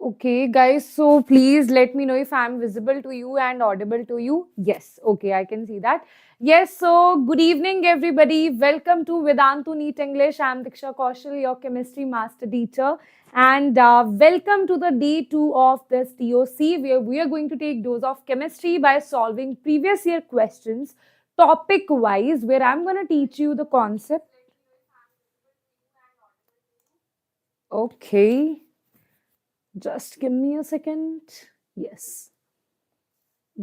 Okay, guys, so please let me know if I'm visible to you and audible to you. Yes, okay, I can see that. Yes, so good evening, everybody. Welcome to Vedantu NEET English. I'm Diksha Kaushal, your chemistry master teacher. And welcome to the day 2 of this TOC, where we are going to take dose of chemistry by solving previous year questions topic wise, where I'm going to teach you the concept. Okay. Just give me a second. Yes.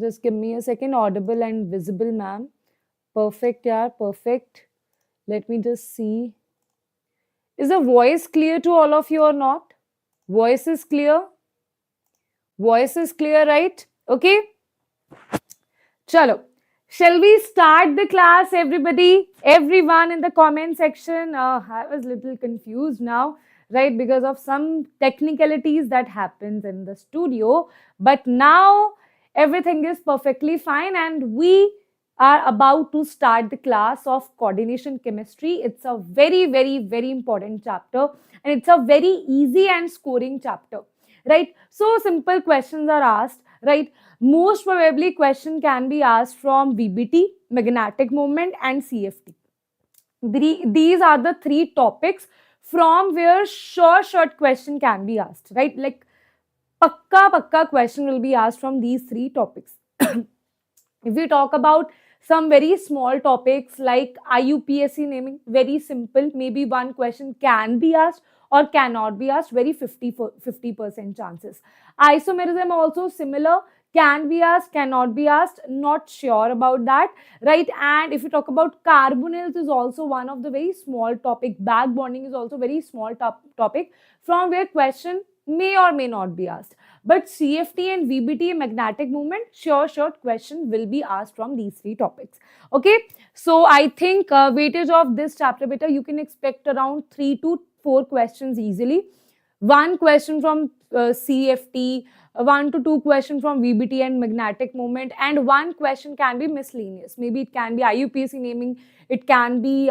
Just give me a second. Audible and visible, ma'am. Perfect, yeah, perfect. Let me just see. Is the voice clear to all of you or not? Voice is clear? Voice is clear, right? Okay. Chalo. Shall we start the class, everybody? Everyone in the comment section. I was a little confused now, right? Because of some technicalities that happens in the studio. But now everything is perfectly fine and we are about to start the class of coordination chemistry. It's a very, very, very important chapter and it's a very easy and scoring chapter, right? So simple questions are asked, right? Most probably question can be asked from VBT, magnetic moment and CFT. These are the three topics from where short question can be asked, right? Like pakka question will be asked from these three topics. If we talk about some very small topics like IUPAC naming, very simple, maybe one question can be asked or cannot be asked, very 50% chances. Isomerism also similar, can be asked, cannot be asked, not sure about that, right? And if you talk about carbonyls is also one of the very small topic, back bonding is also very small topic from where question may or may not be asked. But CFT and VBT magnetic movement, short question will be asked from these three topics. Okay, so I think weightage of this chapter beta, you can expect around 3 to 4 questions easily. One question from CFT, 1 to 2 questions from VBT and magnetic moment, and one question can be miscellaneous. Maybe it can be IUPAC naming, it can be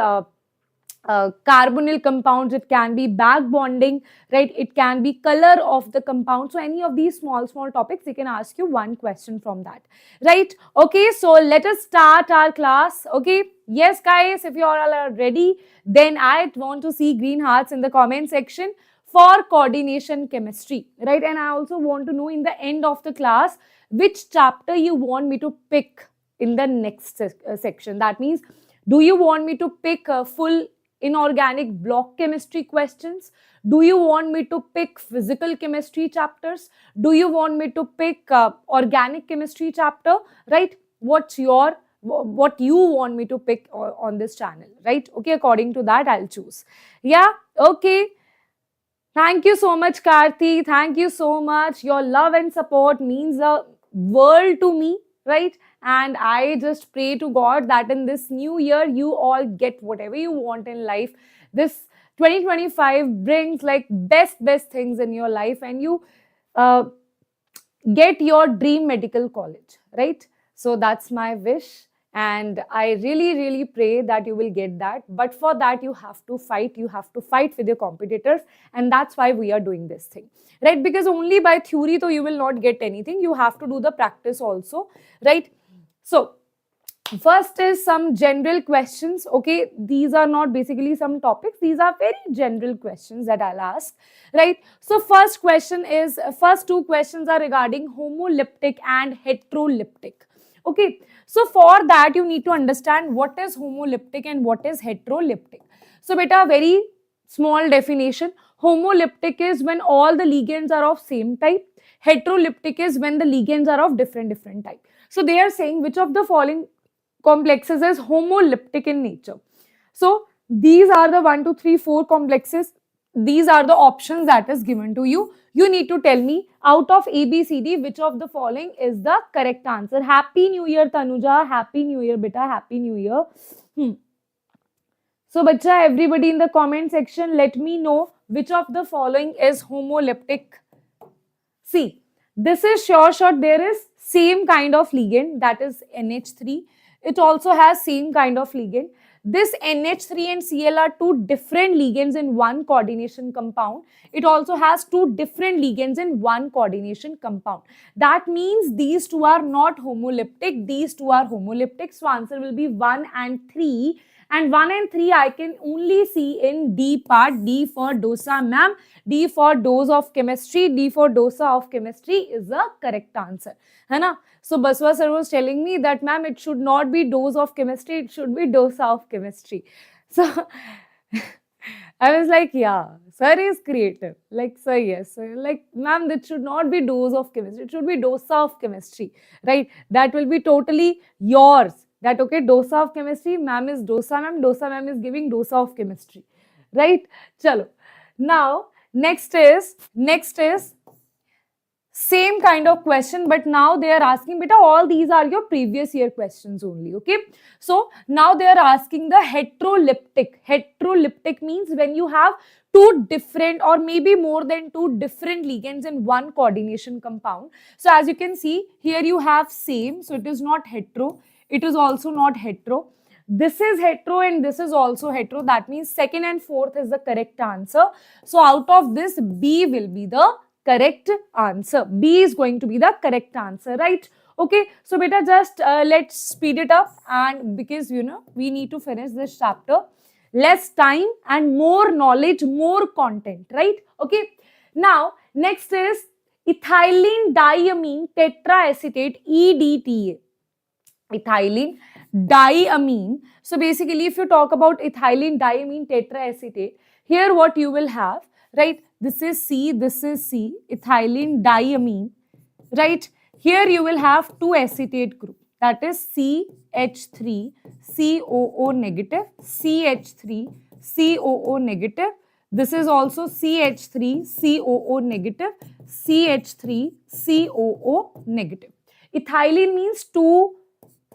carbonyl compounds, it can be back bonding, right? It can be color of the compound. So any of these small topics, they can ask you one question from that, right? Okay, so let us start our class. Okay, yes guys, if you all are ready, then I want to see green hearts in the comment section for coordination chemistry, right? And I also want to know in the end of the class which chapter you want me to pick in the next section. That means, do you want me to pick a full inorganic block chemistry questions? Do you want me to pick physical chemistry chapters? Do you want me to pick organic chemistry chapter, right? What you want me to pick on this channel, right? Okay, according to that I'll choose. Yeah, okay. Thank you so much, Karthi. Thank you so much. Your love and support means the world to me, right? And I just pray to God that in this new year, you all get whatever you want in life. This 2025 brings like best things in your life and you get your dream medical college, right? So that's my wish. And I really pray that you will get that. But for that, you have to fight. You have to fight with your competitors. And that's why we are doing this thing, right? Because only by theory, though, you will not get anything. You have to do the practice also, right? So first is some general questions. Okay, these are not basically some topics. These are very general questions that I'll ask, right? So first two questions are regarding homoleptic and heteroleptic. Okay, so for that you need to understand what is homoleptic and what is heteroleptic. So beta, very small definition. Homoleptic is when all the ligands are of same type. Heteroleptic is when the ligands are of different type. So they are saying which of the following complexes is homoleptic in nature. So these are the 1, 2, 3, 4 complexes. These are the options that is given to you. You need to tell me out of A, B, C, D, which of the following is the correct answer. Happy New Year, Tanuja. Happy New Year, beta. Happy New Year. So, bacha, everybody in the comment section, let me know which of the following is homoleptic. See, this is short. There is same kind of ligand, that is NH3. It also has same kind of ligand. this NH3 and Cl are two different ligands in one coordination compound. It also has two different ligands in one coordination compound. That means these two are not homoleptic, these two are homoleptic. So answer will be 1 and 3. And 1 and 3 I can only see in D part. D for dosa, ma'am. D for dose of chemistry. D for dosa of chemistry is the correct answer. है ना? So Baswa sir was telling me that, ma'am, it should not be dose of chemistry, it should be dosa of chemistry. So I was like, yeah, sir is creative. Like, sir, yes. Sir. Like, ma'am, that should not be dose of chemistry, it should be dosa of chemistry, right? That will be totally yours. That, okay, dosa of chemistry, ma'am is dosa ma'am is giving dosa of chemistry, right? Chalo. Now, next is same kind of question, but now they are asking, beta, all these are your previous year questions only, okay? So, now they are asking the heteroleptic. Heteroleptic means when you have two different or maybe more than two different ligands in one coordination compound. So, as you can see, here you have same, so it is not hetero. It is also not hetero. This is hetero and this is also hetero. That means second and fourth is the correct answer. So out of this, B will be the correct answer. B is going to be the correct answer, right? Okay, so beta, just let's speed it up, and because you know we need to finish this chapter. Less time and more knowledge, more content, right? Okay. Now next is ethylene diamine tetraacetate, EDTA. Ethylene diamine. So basically, if you talk about ethylene diamine tetraacetate, here what you will have, right? This is C, ethylene diamine, right? Here you will have two acetate group, that is CH3 COO negative, CH3 COO negative. This is also CH3 COO negative, CH3 COO negative. Ethylene means two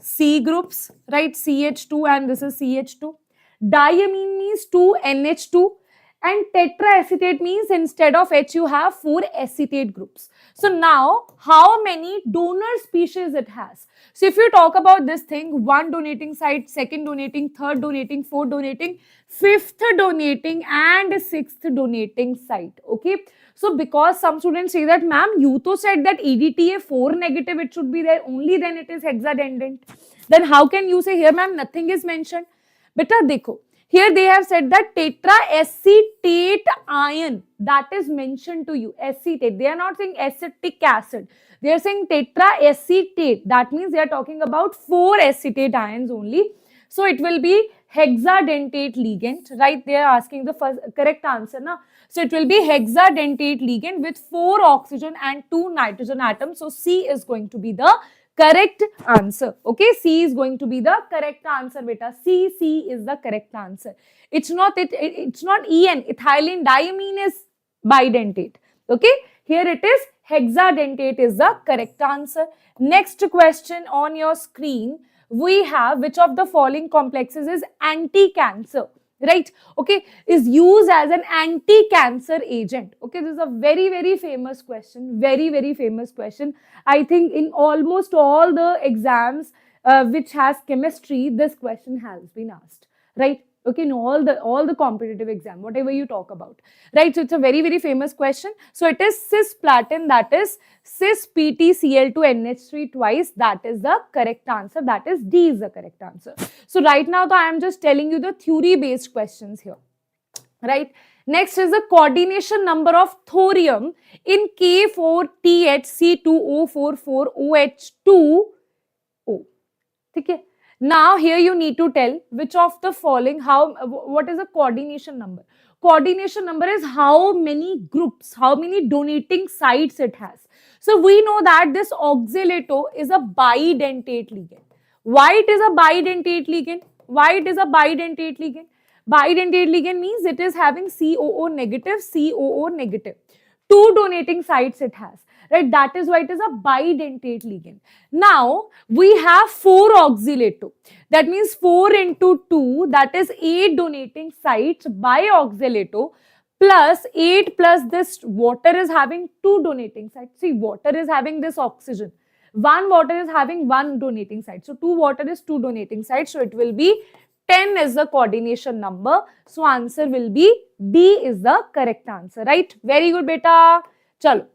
C groups, right? CH2 and this is CH2. Diamine means two NH2, and tetraacetate means instead of H you have four acetate groups. So now how many donor species it has? So if you talk about this thing, one donating site, second donating, third donating, fourth donating, fifth donating and sixth donating site, okay? So because some students say that, ma'am, you to said that EDTA 4 negative, it should be there, only then it is hexadendant. Then how can you say here, ma'am, nothing is mentioned? Beta, dekho. Here they have said that tetraacetate ion, that is mentioned to you, acetate. They are not saying acetic acid. They are saying tetraacetate. That means they are talking about 4 acetate ions only. So it will be hexadentate ligand, right? They are asking the first correct answer now. So it will be hexadentate ligand with 4 oxygen and 2 nitrogen atoms. So C is going to be the correct answer. Okay, C is going to be the correct answer, beta. C is the correct answer. It's not it's not EN. Ethylene diamine is bidentate. Okay, here it is hexadentate is the correct answer. Next question on your screen, we have which of the following complexes is anti-cancer, right? Okay, is used as an anti-cancer agent. Okay, this is a very famous question, very famous question. I think in almost all the exams which has chemistry, this question has been asked, right? Okay, in all the competitive exam, whatever you talk about, right? So it's a very famous question. So it is cisplatin, that is cis PtCl2NH3 twice. That is the correct answer. That is D is the correct answer. So right now, I am just telling you the theory based questions here, right? Next is the coordination number of thorium in K4THC2O44OH2O. Okay. Now here you need to tell which of the following, what is the coordination number? Coordination number is how many groups, how many donating sites it has. So we know that this oxalato is a bidentate ligand. Why it is a bidentate ligand? Why it is a bidentate ligand? Bidentate ligand means it is having COO negative, COO negative. 2 donating sites it has, right? That is why it is a bidentate ligand. Now, we have 4 oxalato. That means 4 into 2, that is 8 donating sites by oxalato, plus 8 plus this water is having 2 donating sites. See, water is having this oxygen. 1 water is having 1 donating site. So 2 water is 2 donating sites. So it will be 10 is the coordination number. So answer will be D is the correct answer, right? Very good, beta. Chalo.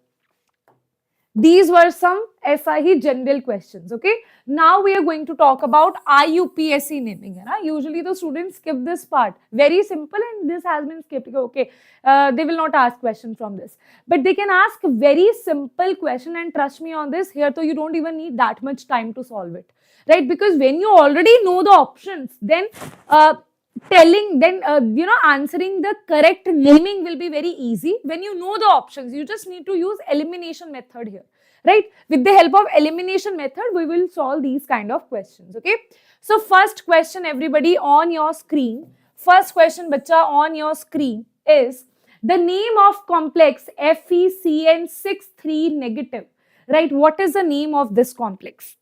These were some SIE general questions, okay? Now we are going to talk about IUPAC naming. Usually the students skip this part. Very simple, and this has been skipped. Okay, they will not ask questions from this. But they can ask very simple question, and trust me on this, here so you don't even need that much time to solve it. Right? Because when you already know the options, then answering the correct naming will be very easy. When you know the options, you just need to use elimination method here, right? With the help of elimination method, we will solve these kind of questions, okay? So first question, everybody, on your screen. First question, bacha, on your screen is the name of complex FeCN63 negative, right? What is the name of this complex,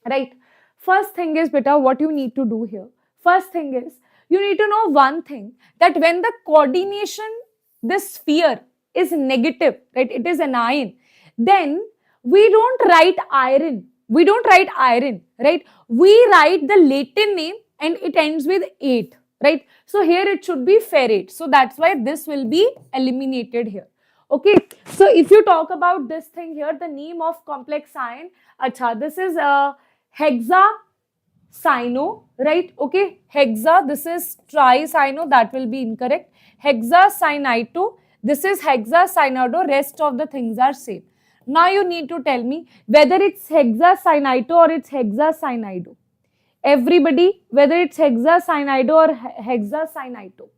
right? First thing is, beta, what you need to do here. First thing is, you need to know one thing, that when the coordination, this sphere is negative, right? It is an ion. Then we don't write iron. We don't write iron, right? We write the Latin name and it ends with 8, right? So here it should be ferrate. So that's why this will be eliminated here. Okay. So if you talk about this thing here, the name of complex ion, acha, this is hexacyano, right? Okay, hexa, this is tricyano, that will be incorrect. Hexacyanito, this is hexacyanado, rest of the things are same. Now you need to tell me whether it's hexacyanito or it's hexacyanide. Everybody, whether it's hexacyanide or hexacyanito.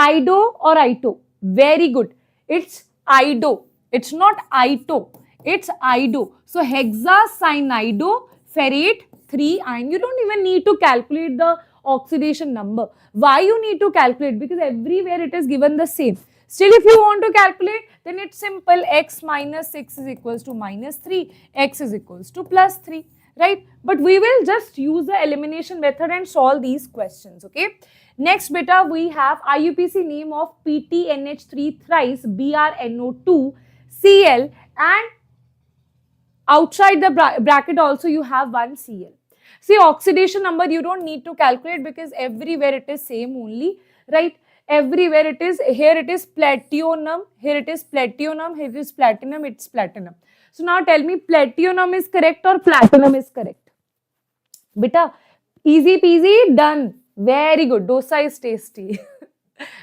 Ido or ito? Very good. It's ido. It's not ito. It's ido. So hexacyanide, ferrate, 3 ion. You don't even need to calculate the oxidation number. Why you need to calculate? Because everywhere it is given the same. Still, if you want to calculate, then it's simple. X minus 6 is equals to minus 3. X is equals to plus 3. Right? But we will just use the elimination method and solve these questions. Okay. Next, beta, we have IUPAC name of PTNH3 thrice BrNO2 Cl, and outside the bracket also you have one Cl. See, oxidation number you don't need to calculate because everywhere it is same only, right? Everywhere it is, here it is platinum, here it is platinum, here it is platinum, it's platinum. So now tell me, platinum is correct or platinum is correct? Beta, easy peasy, done. Very good. Dosa is tasty.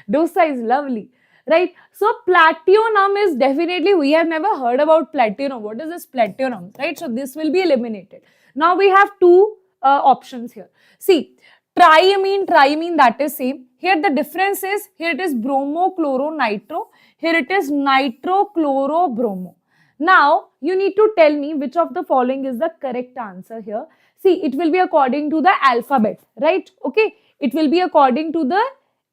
Dosa is lovely. Right? So platinum is definitely, we have never heard about platinum. What is this platinum? Right? So this will be eliminated. Now we have two options here. See, triamine, that is same. Here the difference is, here it is bromo-chloro-nitro. Here it is nitro-chloro-bromo. Now, you need to tell me which of the following is the correct answer here. See, it will be according to the alphabet, right? Okay, it will be according to the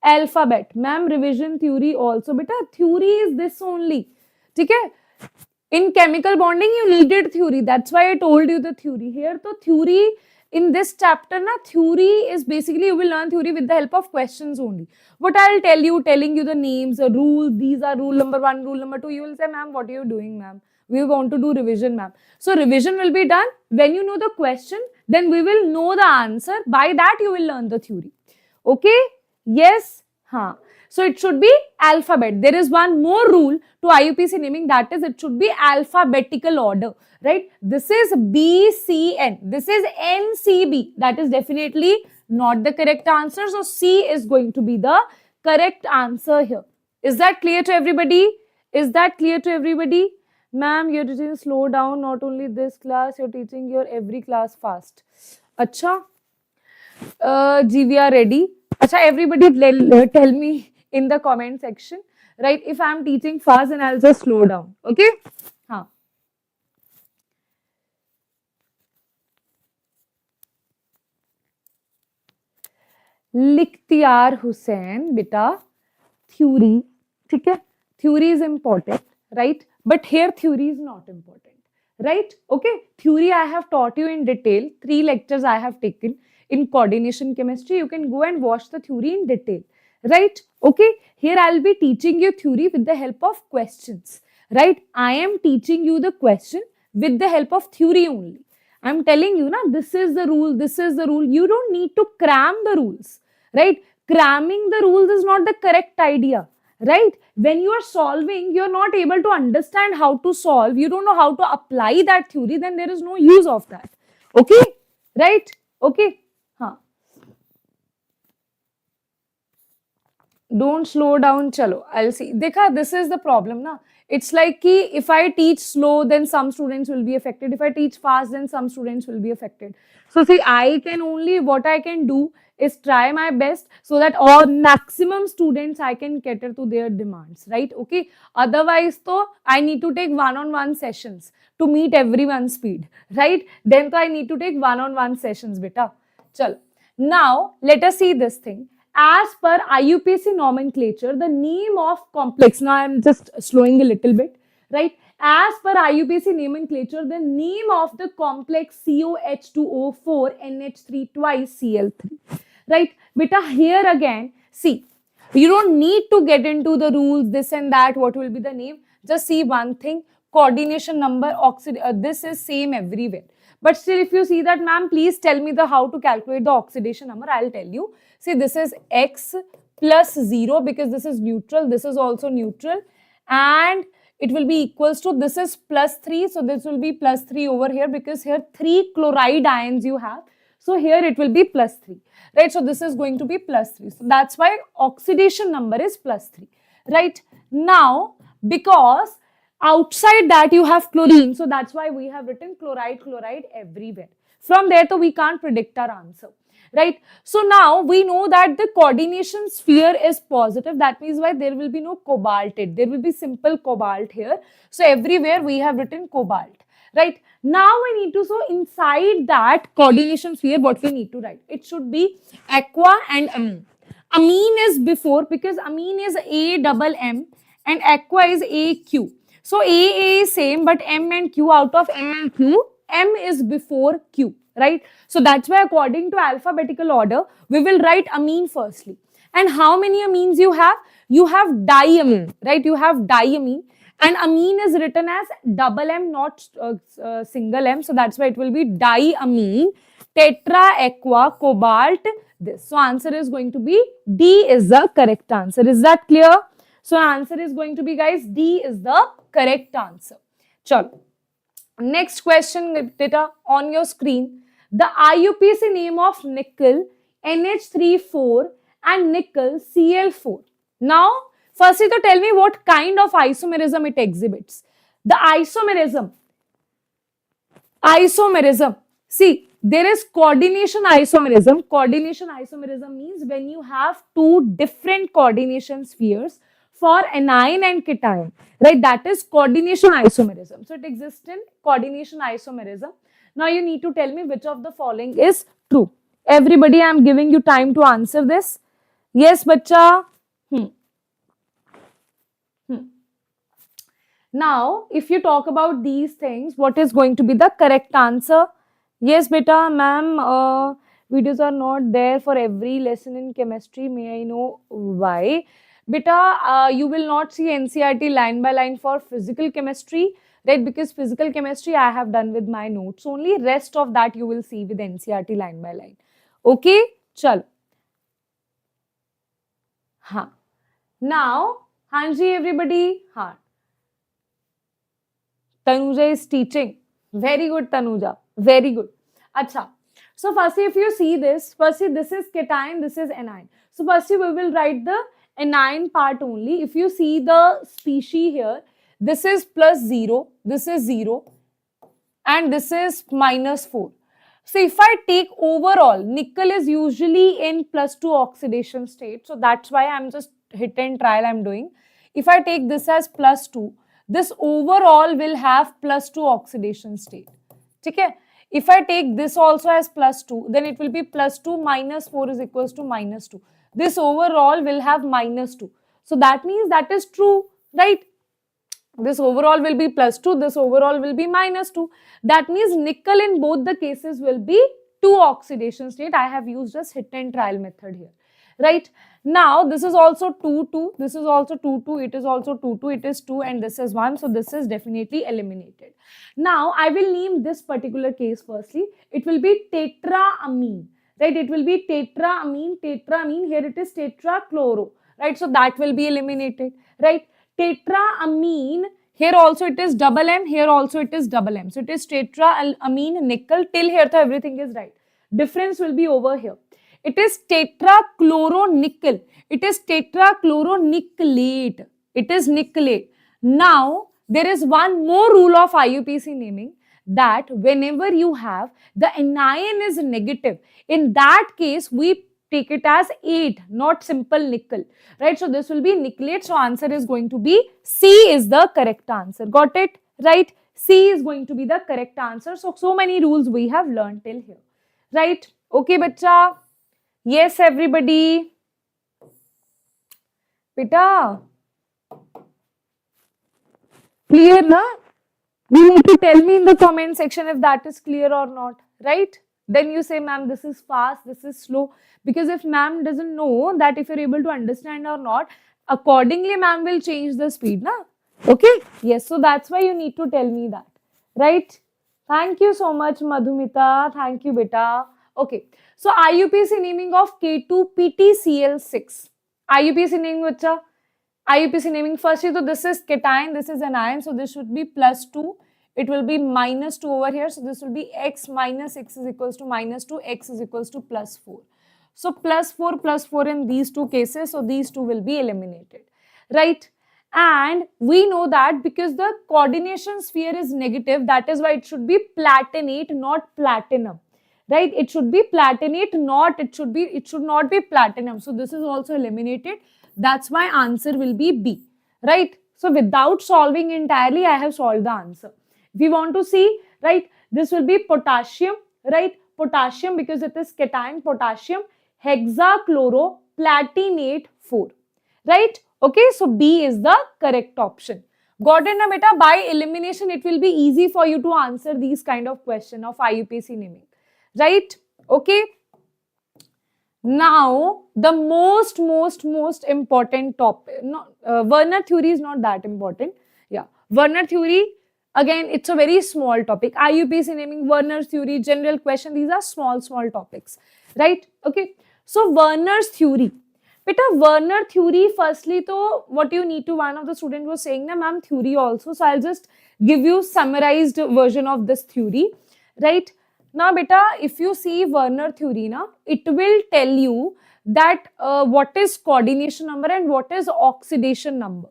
alphabet. Ma'am, revision theory also. Beta, theory is this only. Okay? In chemical bonding, you needed theory. That's why I told you the theory. Here, so theory in this chapter, theory is basically you will learn theory with the help of questions only. What I'll tell you, telling you the names, the rules, these are rule number 1, rule number 2. You will say, ma'am, what are you doing, ma'am? We want to do revision, ma'am. So revision will be done when you know the question, then we will know the answer. By that, you will learn the theory. Okay? Yes? Huh. So it should be alphabet. There is one more rule to IUPAC naming, that is it should be alphabetical order. Right? This is BCN. This is NCB. That is definitely not the correct answer. So C is going to be the correct answer here. Is that clear to everybody? Is that clear to everybody? Ma'am, you're teaching slow down, not only this class, you're teaching your every class fast. Acha? We are ready. Acha, everybody tell me in the comment section, right? If I'm teaching fast, then I'll just slow down. Okay? Haan. Likhtiar Hussain, beta, theory. Okay? Theory is important, right? But here theory is not important, right? Okay, theory I have taught you in detail. 3 lectures I have taken in coordination chemistry. You can go and watch the theory in detail, right? Okay, here I'll be teaching you theory with the help of questions, right? I am teaching you the question with the help of theory only. I'm telling you, na, this is the rule, this is the rule. You don't need to cram the rules, right? Cramming the rules is not the correct idea, right? When you are solving, you're not able to understand how to solve, you don't know how to apply that theory, then there is no use of that. Okay, right? Okay. Huh. Don't slow down, chalo, I'll see. Dekha, this is the problem, na. It's like ki if I teach slow, then some students will be affected. If I teach fast, then some students will be affected. So see, what I can do is try my best so that all maximum students I can cater to their demands, right? Okay. Otherwise, though, I need to take one-on-one sessions to meet everyone's speed, right? Then I need to take one-on-one sessions, beta. Chalo. Now, let us see this thing. As per IUPAC nomenclature, the name of complex, now I am just slowing a little bit, right? As per IUPAC nomenclature, the name of the complex COH2O4 NH3 twice Cl3, right? Beta, here again, see, you don't need to get into the rules, this and that, what will be the name. Just see one thing, coordination number, this is same everywhere. But still, if you see that, ma'am, please tell me the how to calculate the oxidation number. I'll tell you. See, this is X plus 0 because this is neutral. This is also neutral. And it will be equals to, this is plus 3. So, this will be plus 3 over here because here 3 chloride ions you have. So, here it will be plus 3. Right. So, this is going to be plus 3. So, that's why oxidation number is plus 3. Right. Now, because outside that you have chlorine, so that's why we have written chloride everywhere. From there, so we can't predict our answer, right? So now we know that the coordination sphere is positive. That means why there will be no cobalted. There will be simple cobalt here. So everywhere we have written cobalt, right? Now we need to, so inside that coordination sphere, what we need to write? It should be aqua and amine. Amine is before because amine is A-double-M and aqua is AQ. So, A is same, but M and Q, out of M and Q, M is before Q, right? So, that's why according to alphabetical order, we will write amine firstly. And how many amines you have? You have diamine, right? You have diamine. And amine is written as double M, not single M. So, that's why it will be diamine, tetra, aqua, cobalt, this. So, answer is going to be D is the correct answer. Is that clear? So, answer is going to be, guys, D is the correct answer. Chalo. Next question, data on your screen. The IUPAC name of nickel NH34 and nickel Cl4. Now, firstly, to tell me what kind of isomerism it exhibits. The isomerism. See, there is coordination isomerism. Coordination isomerism means when you have two different coordination spheres for anion and cation, right? That is coordination isomerism. So, it exists in coordination isomerism. Now, you need to tell me which of the following is true. Everybody, I am giving you time to answer this. Yes, bacha. Now, if you talk about these things, what is going to be the correct answer? Yes, beta, ma'am, videos are not there for every lesson in chemistry. May I know why? Beta, you will not see NCERT line by line for physical chemistry, right? Because physical chemistry I have done with my notes only. Rest of that you will see with NCERT line by line. Okay, chalo. Ha. Now, Hanji, everybody. Ha. Tanuja is teaching. Very good, Tanuja. Very good. Acha. So, firstly, if you see this, firstly, this is cation, this is anion. So, firstly, we will write the anion part only. If you see the species here, this is plus 0, this is 0, and this is minus 4. So, if I take overall, nickel is usually in plus 2 oxidation state. So, that's why I'm just hit and trial I'm doing. If I take this as plus 2, this overall will have plus 2 oxidation state. Okay? If I take this also as plus 2, then it will be plus 2 minus 4 is equals to minus 2. This overall will have minus 2. So, that means that is true, right? This overall will be plus 2, this overall will be minus 2. That means nickel in both the cases will be 2 oxidation state. I have used just hit and trial method here, right? Now this is also 2, 2, this is also 2, 2, it is also 2, 2, it is 2, and this is 1, so this is definitely eliminated. Now I will name this particular case firstly. It will be tetraamine, right? It will be tetraamine, here it is tetrachloro, right? So that will be eliminated, right? Tetraamine, here also it is double M, here also it is double M. So it is tetraamine nickel, till here so everything is right. Difference will be over here. It is tetrachloronickel. It is tetrachloronickelate. It is nickelate. Now, there is one more rule of IUPAC naming, that whenever you have the anion is negative, in that case, we take it as 8, not simple nickel, right? So, this will be nickelate. So, answer is going to be C is the correct answer. Got it? Right? C is going to be the correct answer. So many rules we have learned till here. Right? Okay, bacha. Yes, everybody. Beta. Clear, na? You need to tell me in the comment section if that is clear or not. Right? Then you say, ma'am, this is fast, this is slow. Because if ma'am doesn't know that if you're able to understand or not, accordingly, ma'am will change the speed, na? Okay? Yes, so that's why you need to tell me that. Right? Thank you so much, Madhumita. Thank you, beta. Okay. So, IUPAC naming of K2PtCl6. IUPAC naming, bacha. IUPAC naming firstly, so this is cation, this is anion, so this should be +2. It will be -2 over here, so this will be x minus x is equals to -2, x is equals to +4. So, +4 in these two cases, so these two will be eliminated, right? And we know that because the coordination sphere is negative, that is why it should be platinate, not platinum, right? It should be platinate, it should not be platinum. So this is also eliminated. That's why answer will be B, right? So without solving entirely, I have solved the answer. If you want to see, right, this will be potassium, right? Potassium, because it is cation, potassium, hexachloroplatinate 4, right? Okay, so B is the correct option. Got it, na beta? By elimination, it will be easy for you to answer these kind of question of IUPAC naming, right? Okay. Now, the most important topic, Werner theory is not that important. Yeah, Werner theory, again, it's a very small topic. IUPAC naming, Werner theory, general question, these are small topics, right? Okay, so Werner's theory. Beta, Werner theory, firstly, to what you need to, one of the students was saying, na ma'am, theory also. So, I'll just give you summarized version of this theory, right? Now, beta, if you see Werner theory, na, it will tell you that what is coordination number and what is oxidation number.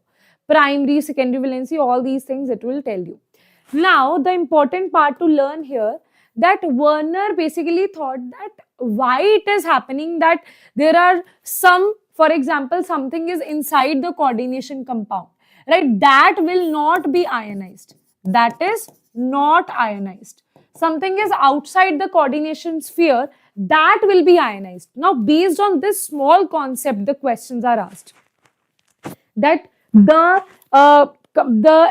Primary, secondary valency, all these things it will tell you. Now, the important part to learn here, that Werner basically thought that why it is happening that there are some, for example, something is inside the coordination compound, right? That will not be ionized. That is not ionized. Something is outside the coordination sphere, that will be ionized. Now, based on this small concept, the questions are asked. That the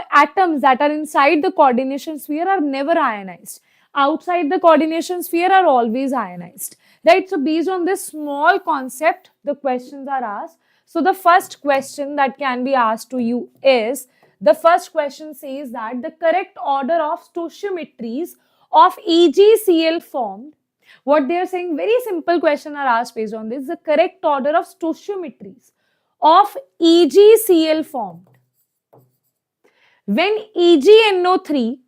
atoms that are inside the coordination sphere are never ionized. Outside the coordination sphere are always ionized. Right? So, based on this small concept, the questions are asked. So, the first question that can be asked to you is, the first question says that the correct order of stoichiometries of AgCl formed. What they are saying, very simple question are asked based on this, the correct order of stoichiometries of AgCl formed. When AgNO3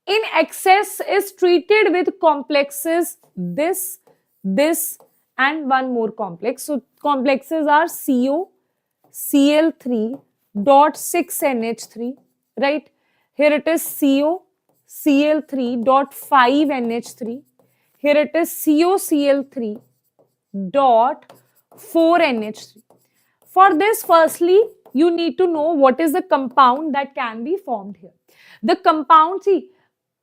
in excess is treated with complexes this, and one more complex. So complexes are CO, Cl3 dot 6NH3, right? Here it is CO, Cl3 dot 5NH3. Here it is CO, Cl3 dot 4NH3. For this, firstly, you need to know what is the compound that can be formed here. The compound, see,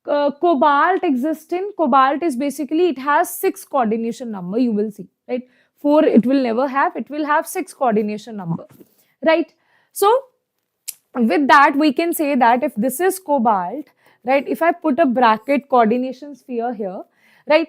cobalt exists in, cobalt is basically, it has 6 coordination number, you will see, right? 4 it will never have, it will have 6 coordination number, right? So, with that, we can say that if this is cobalt, right, if I put a bracket coordination sphere here, right?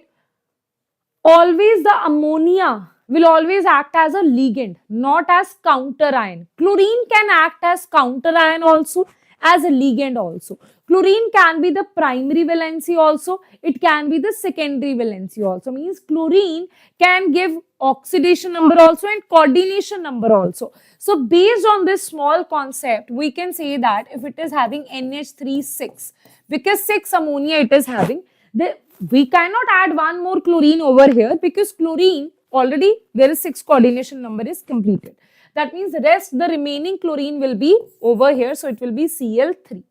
Always the ammonia will always act as a ligand, not as counter ion. Chlorine can act as counter ion also, as a ligand also. Chlorine can be the primary valency also, it can be the secondary valency also. Means chlorine can give oxidation number also and coordination number also. So based on this small concept, we can say that if it is having NH3 6, because 6 ammonia it is having, we cannot add one more chlorine over here, because chlorine already there is 6 coordination number is completed. That means the remaining chlorine will be over here, so it will be Cl3.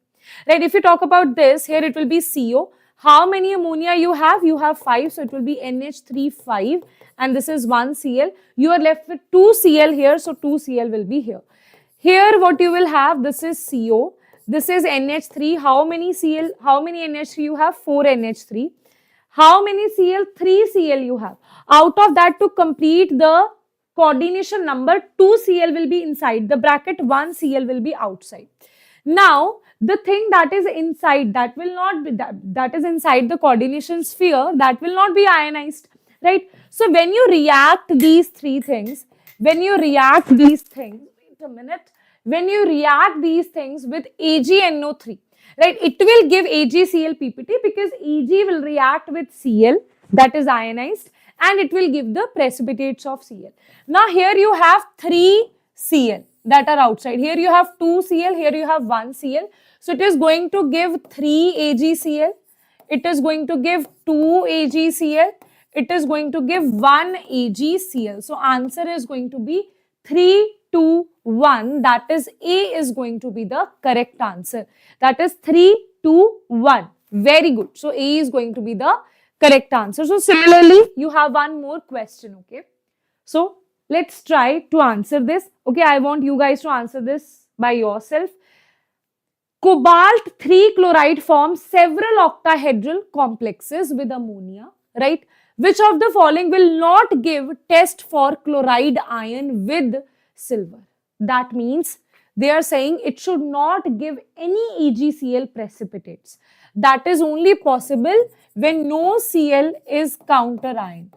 Right, if you talk about this, here it will be CO. How many ammonia you have? You have 5, so it will be NH3 5, and this is 1 Cl. You are left with 2 Cl here, so 2 Cl will be here. Here what you will have, this is CO, this is NH3. How many Cl, how many NH3 you have? 4 NH3. How many Cl? 3 Cl you have. Out of that, to complete the coordination number, 2 Cl will be inside the bracket, 1 Cl will be outside. Now, the thing that is inside, that will not be, that is inside the coordination sphere, that will not be ionized, right? So, when you react these three things, when you react these things, wait a minute, when you react these things with AgNO3, right, it will give AgClPpt, because Ag will react with Cl, that is ionized, and it will give the precipitates of Cl. Now, here you have 3 Cl that are outside. Here you have 2 Cl, here you have 1 Cl. So, it is going to give 3 AgCl, it is going to give 2 AgCl, it is going to give 1 AgCl. So, answer is going to be 3, 2, 1. That is A is going to be the correct answer. That is 3, 2, 1. Very good. So, A is going to be the correct answer. So, similarly, you have one more question, okay? So, let's try to answer this. Okay, I want you guys to answer this by yourself. Cobalt 3 chloride forms several octahedral complexes with ammonia, right? Which of the following will not give test for chloride ion with silver? That means they are saying it should not give any EgCl precipitates. That is only possible when no Cl is counter ion.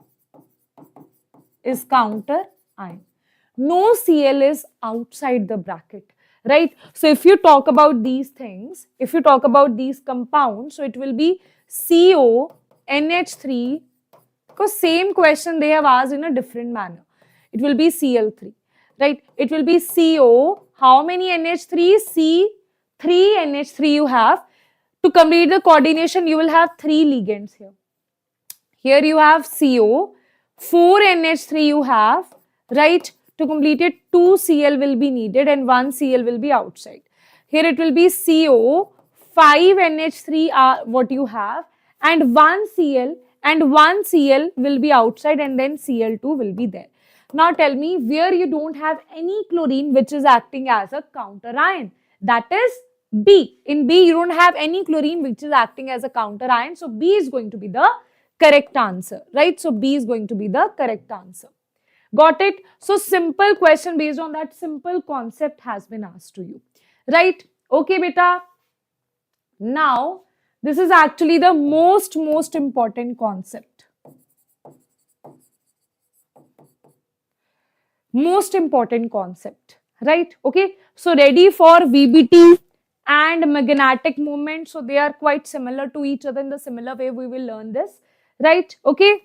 No Cl is outside the bracket, right? So if you talk about these things, if you talk about these compounds, so it will be CO, NH3, because same question they have asked in a different manner. It will be Cl3, right? It will be CO. How many NH3? C, 3 NH3 you have. To complete the coordination, you will have 3 ligands here. Here you have CO, 4 NH3 you have, right? To complete it, 2 Cl will be needed and 1 Cl will be outside. Here it will be CO, 5 NH3 are what you have, and 1 Cl, and 1 Cl will be outside, and then Cl2 will be there. Now tell me where you don't have any chlorine which is acting as a counter ion. That is B. In B, you don't have any chlorine which is acting as a counter ion. So B is going to be the correct answer, right? So B is going to be the correct answer. Got it? So simple question based on that simple concept has been asked to you, right? Okay, beta. Now, this is actually the most important concept. Most important concept, right? Okay. So ready for VBT and magnetic moment. So they are quite similar to each other. In the similar way, we will learn this, right? Okay.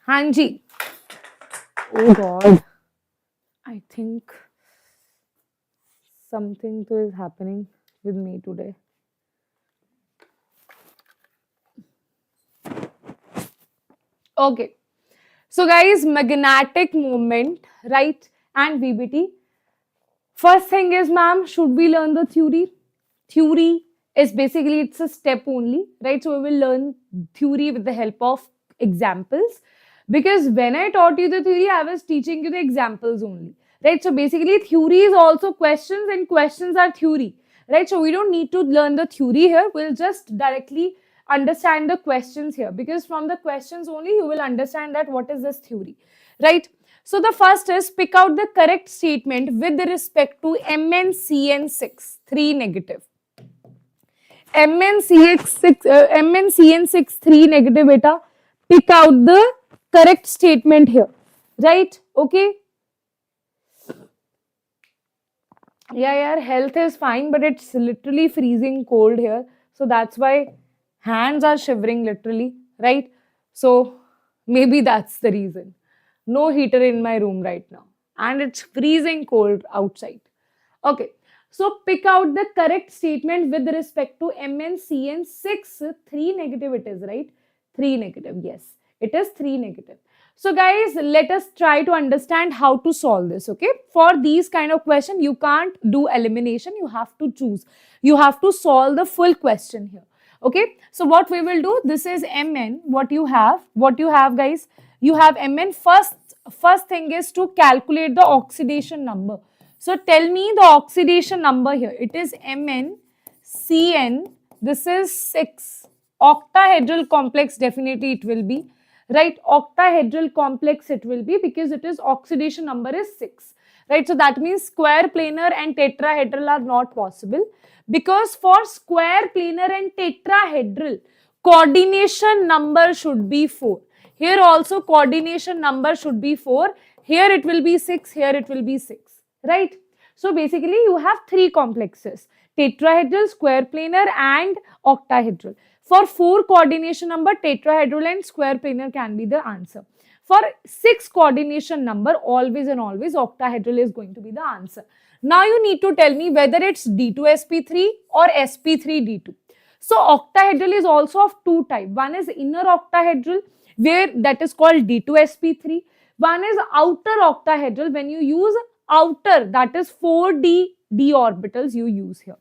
Hanji. Oh God. I think something is happening with me today. Okay. So guys, magnetic moment, right? And VBT. First thing is, ma'am, should we learn the theory? Theory is basically, it's a step only, right? So we will learn theory with the help of examples. Because when I taught you the theory, I was teaching you the examples only, right? So basically, theory is also questions and questions are theory, right? So we don't need to learn the theory here. We'll just directly understand the questions here, because from the questions only you will understand that what is this theory, right? So the first is pick out the correct statement with respect to MnCN6, 3 negative. MnCN6, 3 negative, beta. Pick out the correct statement here. Right? Okay. Yeah, health is fine, but it's literally freezing cold here. So that's why hands are shivering literally, right? So maybe that's the reason. No heater in my room right now. And it's freezing cold outside. Okay. So pick out the correct statement with respect to MnCN6. 3 negative it is, right? 3 negative. Yes, it is 3 negative. So guys, let us try to understand how to solve this, okay? For these kind of question, you can't do elimination. You have to choose. You have to solve the full question here, okay? So what we will do, this is Mn, what you have guys, you have Mn. First thing is to calculate the oxidation number. So tell me the oxidation number here. It is MnCN, this is 6. Octahedral complex, definitely it will be. Right, octahedral complex it will be because it is oxidation number is 6. Right, so that means square planar and tetrahedral are not possible, because for square planar and tetrahedral, coordination number should be 4. Here also coordination number should be 4. Here it will be 6, here it will be 6. Right, so basically you have 3 complexes: tetrahedral, square planar and octahedral. For 4 coordination number, tetrahedral and square planar can be the answer. For 6 coordination number, always and always octahedral is going to be the answer. Now you need to tell me whether it's D2sp3 or sp3d2. So octahedral is also of 2 types. One is inner octahedral, where that is called D2sp3. One is outer octahedral, when you use outer, that is 4d d orbitals you use here.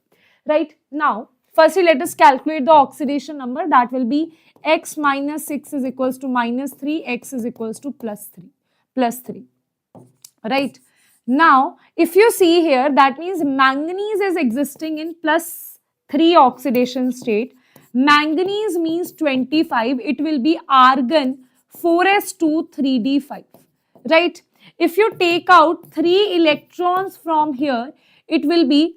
Right, now firstly, let us calculate the oxidation number. That will be x minus 6 is equals to minus 3, x is equals to plus 3. Right. Now, if you see here, that means manganese is existing in plus 3 oxidation state. Manganese means 25. It will be argon 4s2 3d5. Right. If you take out 3 electrons from here, it will be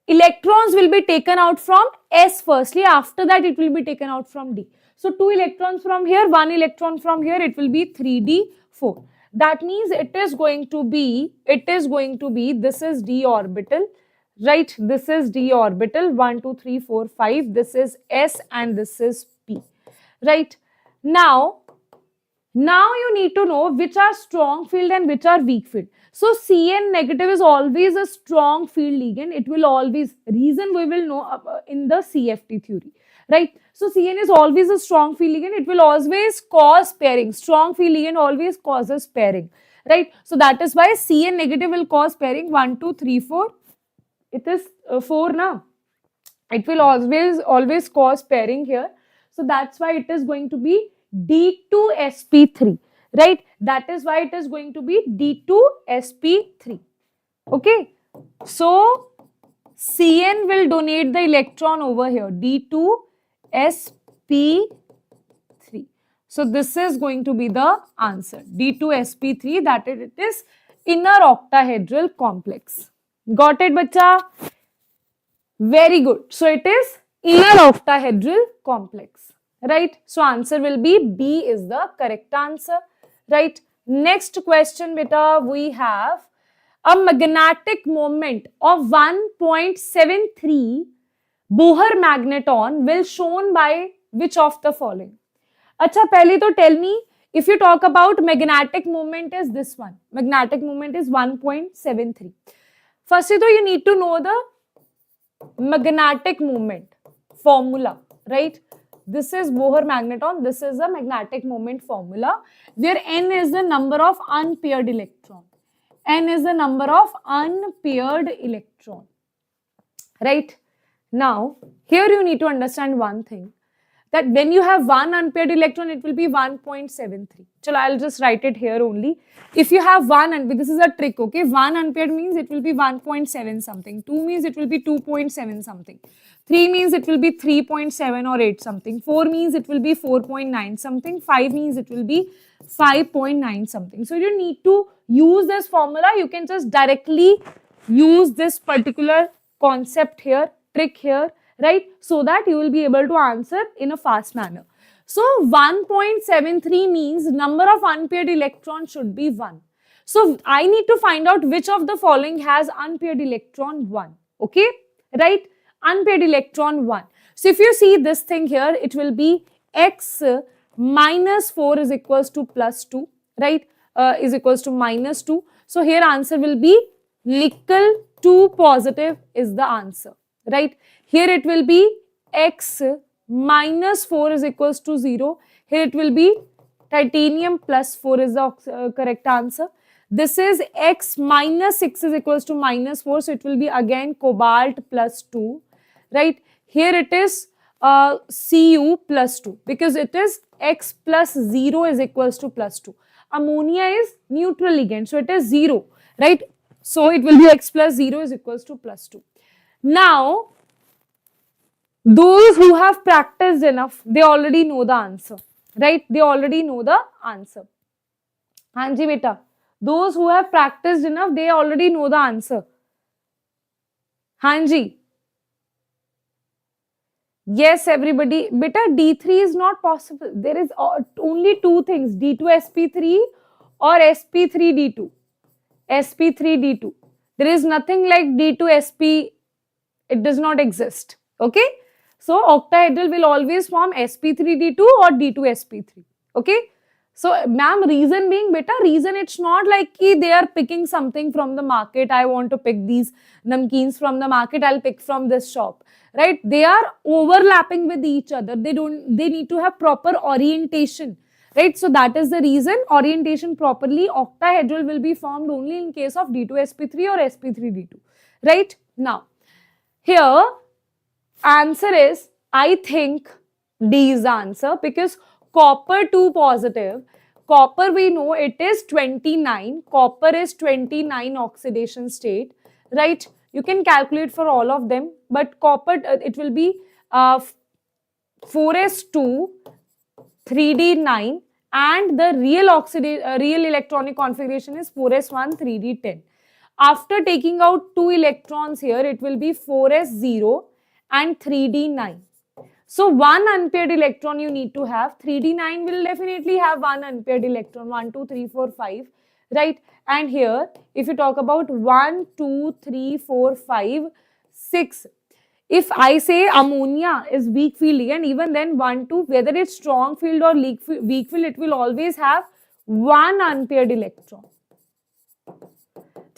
electrons will be taken out from S firstly, after that it will be taken out from D. So 2 electrons from here, 1 electron from here, it will be 3D4. That means it is going to be, this is D orbital, right? This is D orbital, 1, 2, 3, 4, 5, this is S and this is P, right? Now you need to know which are strong field and which are weak field. So Cn negative is always a strong field ligand. It will always, reason we will know in the CFT theory, right? So Cn is always a strong field ligand. It will always cause pairing. Strong field ligand always causes pairing, right? So that is why Cn negative will cause pairing 1, 2, 3, 4. It is 4 now. It will always cause pairing here. So that's why it is going to be D2sp3, right? That is why it is going to be D2sp3. Okay. So Cn will donate the electron over here, D2sp3. So this is going to be the answer, D2sp3, that it is inner octahedral complex. Got it, bacha? Very good. So it is inner octahedral complex, right? So answer will be B is the correct answer, right? Next question, beta, we have a magnetic moment of 1.73 Bohr magneton will shown by which of the following? Acha, pehle to tell me, if you talk about magnetic moment is this one. Magnetic moment is 1.73. Firstly, though, you need to know the magnetic moment formula, right? This is Bohr magneton. This is the magnetic moment formula, where n is the number of unpaired electron. N is the number of unpaired electron, right? Now, here you need to understand one thing. that when you have one unpaired electron, it will be 1.73. Chalo, I'll just write it here only. If you have one unpaired, this is a trick, okay? One unpaired means it will be 1.7 something. 2 means it will be 2.7 something. 3 means it will be 3.7 or 8 something. 4 means it will be 4.9 something. 5 means it will be 5.9 something. So you need to use this formula. You can just directly use this particular concept here, trick here, right? So that you will be able to answer in a fast manner. So 1.73 means number of unpaired electrons should be 1. So I need to find out which of the following has unpaired electron 1. Okay, right? Unpaired electron 1. So if you see this thing here, it will be x minus 4 is equals to plus 2, right? Is equals to minus 2. So here answer will be nickel 2 positive is the answer, right? Here it will be x minus 4 is equals to 0. Here it will be titanium plus 4 is the correct answer. This is x minus 6 is equals to minus 4. So it will be again cobalt plus 2, right? Here it is Cu plus 2 because it is x plus 0 is equals to plus 2. Ammonia is neutral ligand. So it is 0, right? So it will be x plus 0 is equals to plus 2. Now, those who have practiced enough, they already know the answer, right? They already know the answer. Hanji beta, those who have practiced enough, they already know the answer. Hanji. Yes, everybody. Beta, D3 is not possible. There is only two things, D2sp3 or sp3d2. sp3d2. There is nothing like D2sp. It does not exist. Okay. So octahedral will always form sp3d2 or D2sp3. Okay. So ma'am, reason being, beta, reason it's not like they are picking something from the market. I want to pick these namkeens from the market. I'll pick from this shop, right? They are overlapping with each other. They need to have proper orientation, right? So that is the reason orientation properly. Octahedral will be formed only in case of D2sp3 or sp3d2, right? Now, here answer is, I think D is the answer because copper 2 positive, copper we know it is 29, copper is 29 oxidation state, right? You can calculate for all of them, but copper it will be 4s2, 3d9 and the real electronic configuration is 4s1, 3d10. After taking out 2 electrons here, it will be 4s0 and 3d9. So one unpaired electron you need to have. 3d9 will definitely have one unpaired electron. 1, 2, 3, 4, 5, right? And here, if you talk about 1, 2, 3, 4, 5, 6. If I say ammonia is weak field ligand, even then 1, 2, whether it's strong field or weak field, it will always have one unpaired electron.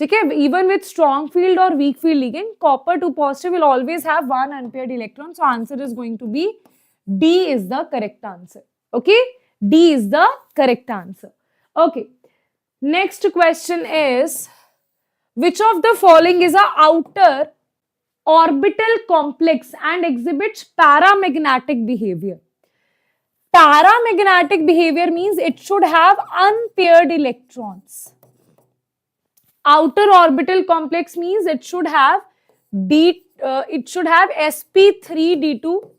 Okay, even with strong field or weak field ligand, copper 2 positive will always have one unpaired electron. So answer is going to be D is the correct answer. Okay, D is the correct answer. Okay, next question is, which of the following is a outer orbital complex and exhibits paramagnetic behavior? Paramagnetic behavior means it should have unpaired electrons. Outer orbital complex means it should have sp3d2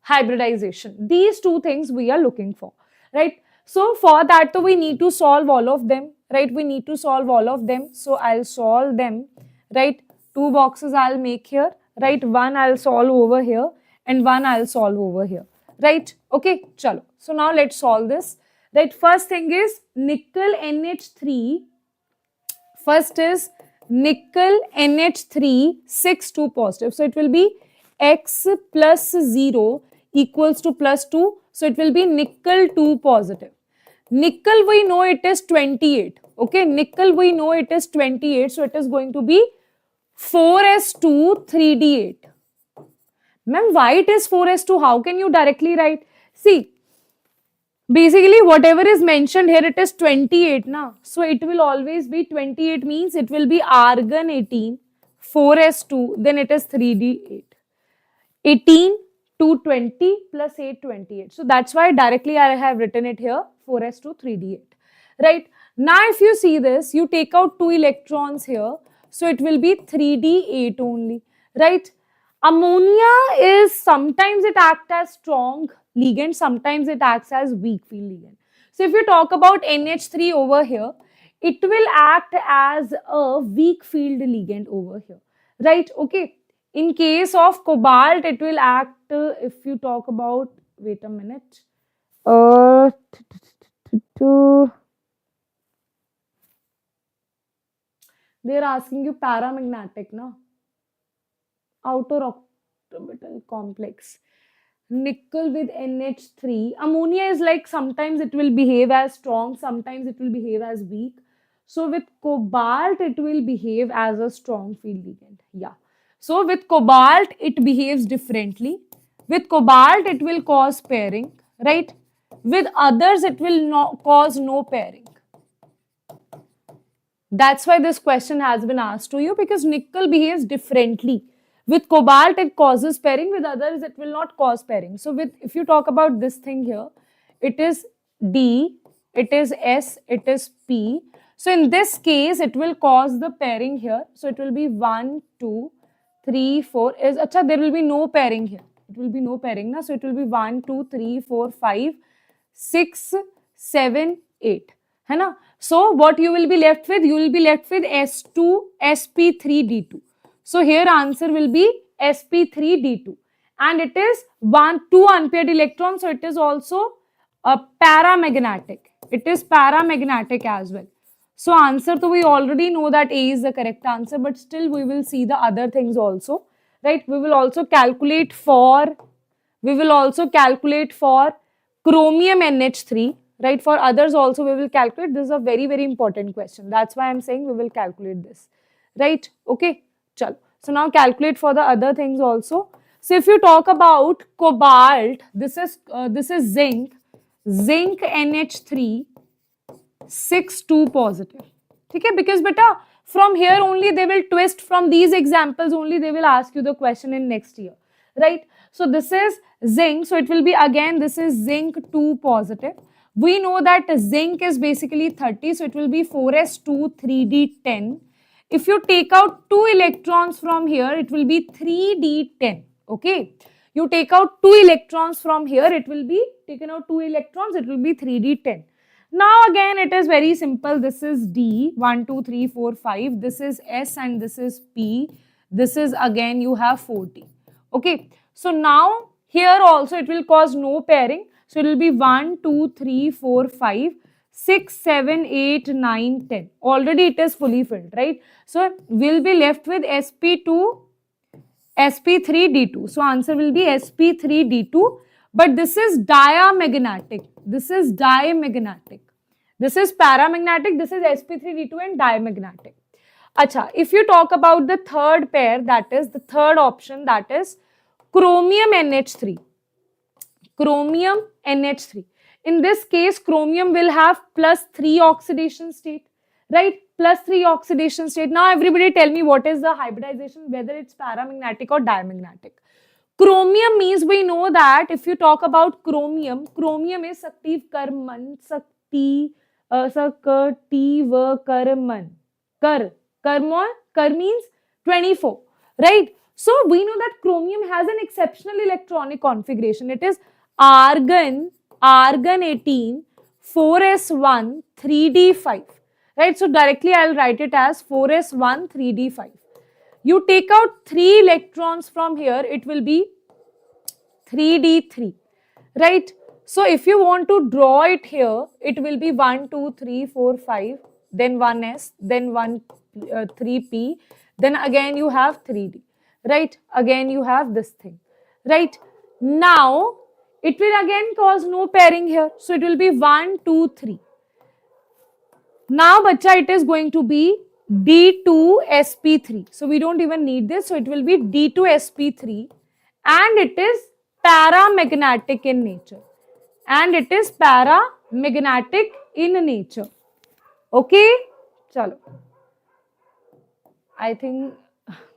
hybridization. These two things we are looking for, right? So for that we need to solve all of them, right? We need to solve all of them. So I'll solve them, right? 2 boxes I'll make here, right? One I'll solve over here and one I'll solve over here, right? Okay, chalo. So now let's solve this, right? First thing is nickel NH3. First is nickel NH3 6 2 positive. So it will be x plus 0 equals to plus 2. So it will be nickel 2 positive. Nickel we know it is 28. Okay, nickel we know it is 28. So it is going to be 4s2 3d8. Ma'am, why it is 4s2? How can you directly write? See, basically, whatever is mentioned here, it is 28, na? So it will always be 28 means it will be argon 18, 4s2, then it is 3d8. 18 220 plus 8, 28. So that's why directly I have written it here, 4s2 3d8. Right? Now if you see this, you take out 2 electrons here. So it will be 3d8 only. Right? Ammonia is, sometimes it acts as strong ligand, sometimes it acts as weak field ligand. So if you talk about NH3 over here, it will act as a weak field ligand over here. Right? Okay. In case of cobalt, it will act, if you talk about, wait a minute. They're asking you paramagnetic, no? Outer orbital complex. Nickel with NH3. Ammonia is like, sometimes it will behave as strong, sometimes it will behave as weak. So with cobalt, it will behave as a strong field ligand. Yeah. So with cobalt, it behaves differently. With cobalt, it will cause pairing, right? With others, it will not cause no pairing. That's why this question has been asked to you, because nickel behaves differently. With cobalt, it causes pairing. With others, it will not cause pairing. So with, if you talk about this thing here, it is D, it is S, it is P. So in this case, it will cause the pairing here. So it will be 1, 2, 3, 4. Acha, there will be no pairing here. It will be no pairing. Na? So it will be 1, 2, 3, 4, 5, 6, 7, 8. है ना? So what you will be left with? You will be left with S2, sp3d2. So here answer will be sp3d2, and it is 2 unpaired electrons. So it is also a paramagnetic. It is paramagnetic as well. So answer, so we already know that A is the correct answer, but still we will see the other things also, right? We will also calculate for chromium NH3. Right, for others also we will calculate. This is a very, very important question. That's why I'm saying we will calculate this. Right, okay, chalo. So now calculate for the other things also. So if you talk about cobalt, this is zinc NH3 6 2 positive. Okay, because beta, from here only they will twist, from these examples only they will ask you the question in next year, right? So this is zinc, so it will be again, this is zinc 2 positive. We know that zinc is basically 30, so it will be 4s2 3d10. If you take out 2 electrons from here, it will be 3d10. Okay, you take out 2 electrons from here, it will be taken out 2 electrons, it will be 3d10. Now again it is very simple. This is D, 1, 2, 3, 4, 5. This is S and this is P. This is again you have 40. Okay. So now here also it will cause no pairing. So it will be 1, 2, 3, 4, 5, 6, 7, 8, 9, 10. Already it is fully filled, right? So we'll be left with sp2, sp3d2. So answer will be sp3d2. But this is diamagnetic. This is diamagnetic. This is paramagnetic. This is sp3d2 and diamagnetic. Acha, if you talk about the third pair, that is the third option, that is chromium NH3. Chromium NH3. In this case, chromium will have +3 oxidation state, right? +3 oxidation state. Now everybody tell me what is the hybridization, whether it's paramagnetic or diamagnetic. Chromium means, we know that if you talk about chromium, chromium is Saktiv Karman, Saktiv Karman. Kar means 24, right? So we know that chromium has an exceptional electronic configuration. It is argon 18, 4s1, 3d5, right? So directly I'll write it as 4s1, 3d5. You take out 3 electrons from here, it will be 3d3, right? So if you want to draw it here, it will be 1, 2, 3, 4, 5, then 1s, then 3p, then again you have 3d, right? Again you have this thing, right? Now it will again cause no pairing here, so it will be 1, 2, 3. Now bacha, it is going to be D2sp3. So we don't even need this. So it will be D2sp3, and it is paramagnetic in nature. And it is paramagnetic in nature. Okay? Chalo. I think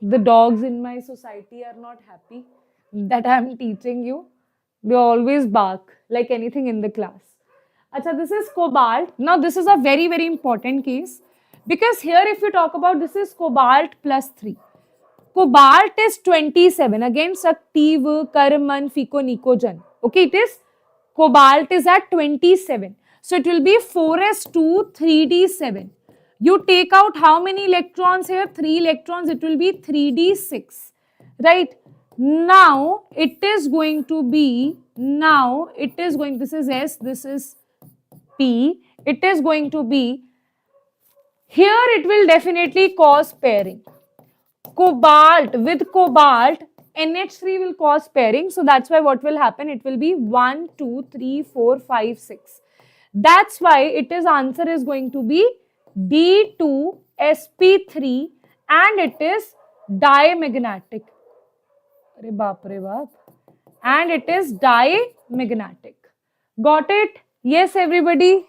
the dogs in my society are not happy. that I'm teaching you. They always bark like anything in the class. Acha, this is cobalt. Now, this is a very, very important case because here, if you talk about this is cobalt plus 3. Cobalt is 27. Again, Sakti, Karman, Fico, Nico, Jan. Okay, it is cobalt is at 27. So it will be 4s2 3d7. You take out how many electrons here? 3 electrons. It will be 3d6. Right? Now it is going to be, this is S, this is P. It is going to be, here it will definitely cause pairing. Cobalt with cobalt, NH3 will cause pairing. So that's why what will happen? It will be 1, 2, 3, 4, 5, 6. That's why it is answer is going to be D2sp3 and it is diamagnetic. Re baap, re baap. And it is diamagnetic. Got it? Yes, everybody?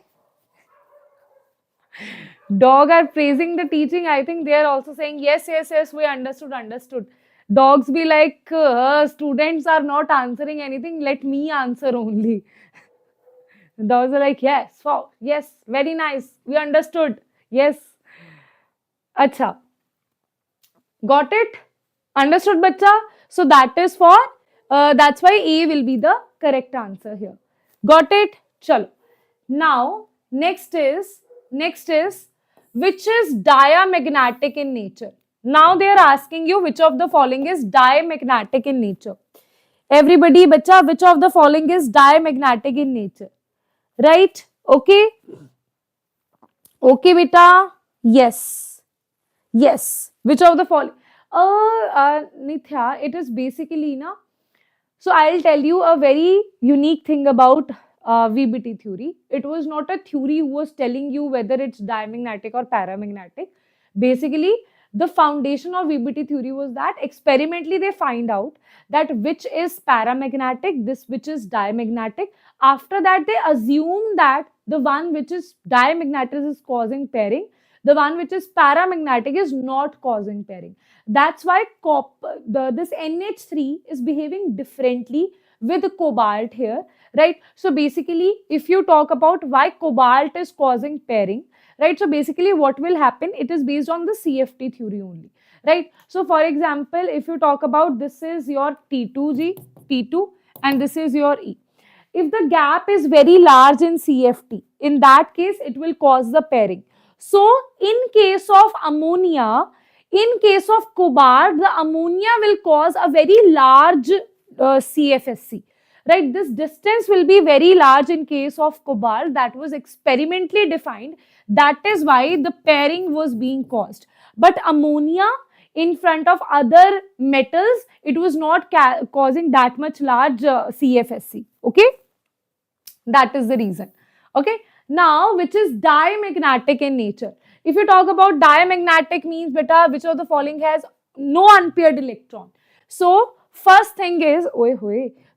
Dog are praising the teaching. I think they are also saying, yes, yes, yes, we understood. Dogs be like, students are not answering anything, let me answer only. Dogs are like, yes, wow, yes, very nice, we understood. Yes. Acha. Got it? Understood, bacha? So that is for, that's why A will be the correct answer here. Got it? Chalo. Now, next is, which is diamagnetic in nature? Now they are asking you which of the following is diamagnetic in nature. Everybody, bacha, which of the following is diamagnetic in nature? Right? Okay? Okay, beta? Yes. Yes. Which of the following? Nithya, it is basically, na. So I'll tell you a very unique thing about VBT theory. It was not a theory who was telling you whether it's diamagnetic or paramagnetic. Basically, the foundation of VBT theory was that experimentally they find out that which is paramagnetic, this which is diamagnetic. After that, they assume that the one which is diamagnetic is causing pairing. The one which is paramagnetic is not causing pairing. That's why this NH3 is behaving differently with cobalt here, right? So basically, if you talk about why cobalt is causing pairing, right? So basically what will happen, it is based on the CFT theory only, right? So for example, if you talk about this is your T2, and this is your E. If the gap is very large in CFT, in that case, it will cause the pairing. So in case of ammonia, in case of cobalt, the ammonia will cause a very large CFSC. Right, this distance will be very large in case of cobalt. That was experimentally defined. That is why the pairing was being caused. But ammonia in front of other metals, it was not causing that much large CFSC. Okay, that is the reason. Okay, now which is diamagnetic in nature? If you talk about diamagnetic means, beta, which of the following has no unpaired electron? So first thing is,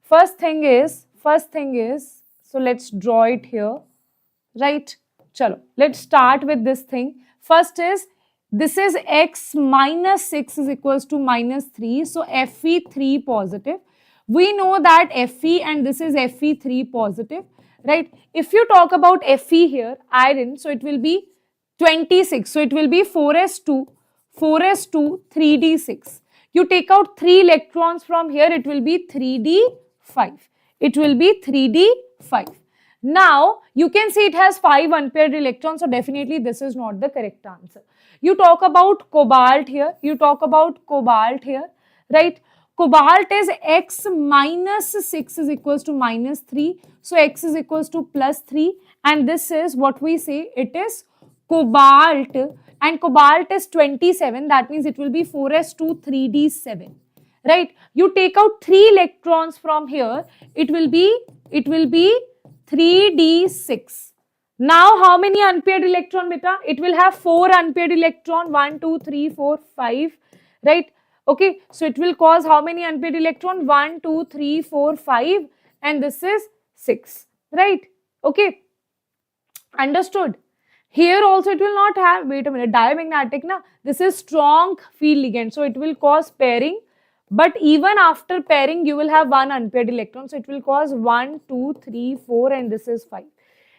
first thing is, so let's draw it here, right? Chalo, let's start with this thing. First is, this is x minus 6 is equals to minus 3. So Fe3 positive. We know that Fe and this is Fe3 positive, right? If you talk about Fe here, iron, so it will be 26. So it will be 4s2, 3d6. You take out 3 electrons from here, it will be 3d5. It will be 3d5. Now, you can see it has 5 unpaired electrons, so definitely this is not the correct answer. You talk about cobalt here, right? Cobalt is x minus 6 is equals to minus 3. So, x is equals to plus 3. And this is what we say, it is cobalt. And cobalt is 27. That means it will be 4s2 3d7. Right? You take out 3 electrons from here. It will be 3d6. Now, how many unpaired electron, beta? It will have 4 unpaired electron. 1, 2, 3, 4, 5. Right? Okay. So, it will cause how many unpaired electron? 1, 2, 3, 4, 5. And this is 6. Right? Okay. Understood? Here also it will not have, wait a minute, diamagnetic, na? This is strong field ligand. So, it will cause pairing. But even after pairing, you will have one unpaired electron. So it will cause 1, 2, 3, 4, and this is 5.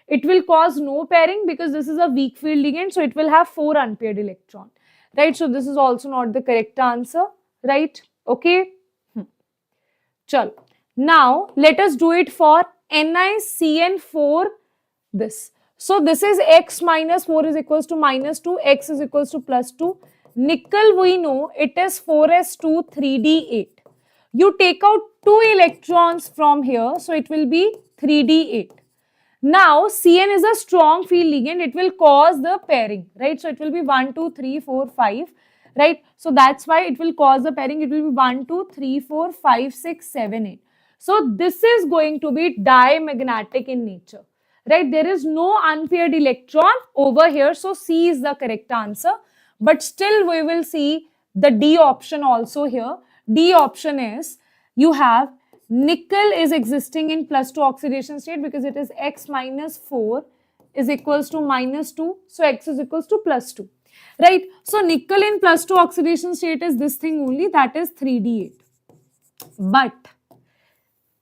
It will cause no pairing because this is a weak field ligand. So it will have 4 unpaired electron. Right? So this is also not the correct answer. Right? Okay. Chal. Now let us do it for NiCN4 this. So this is x minus 4 is equals to minus 2, x is equals to plus 2. Nickel we know it is 4s2 3d8. You take out 2 electrons from here, so it will be 3d8. Now Cn is a strong field ligand, it will cause the pairing, right? So it will be 1, 2, 3, 4, 5, right? So that's why it will cause the pairing, it will be 1, 2, 3, 4, 5, 6, 7, 8. So this is going to be diamagnetic in nature, right? There is no unpaired electron over here, so C is the correct answer. But still we will see the D option also here. D option is, you have nickel is existing in plus 2 oxidation state because it is x minus 4 is equals to minus 2. So x is equals to plus 2, right? So nickel in plus 2 oxidation state is this thing only, that is 3d8. But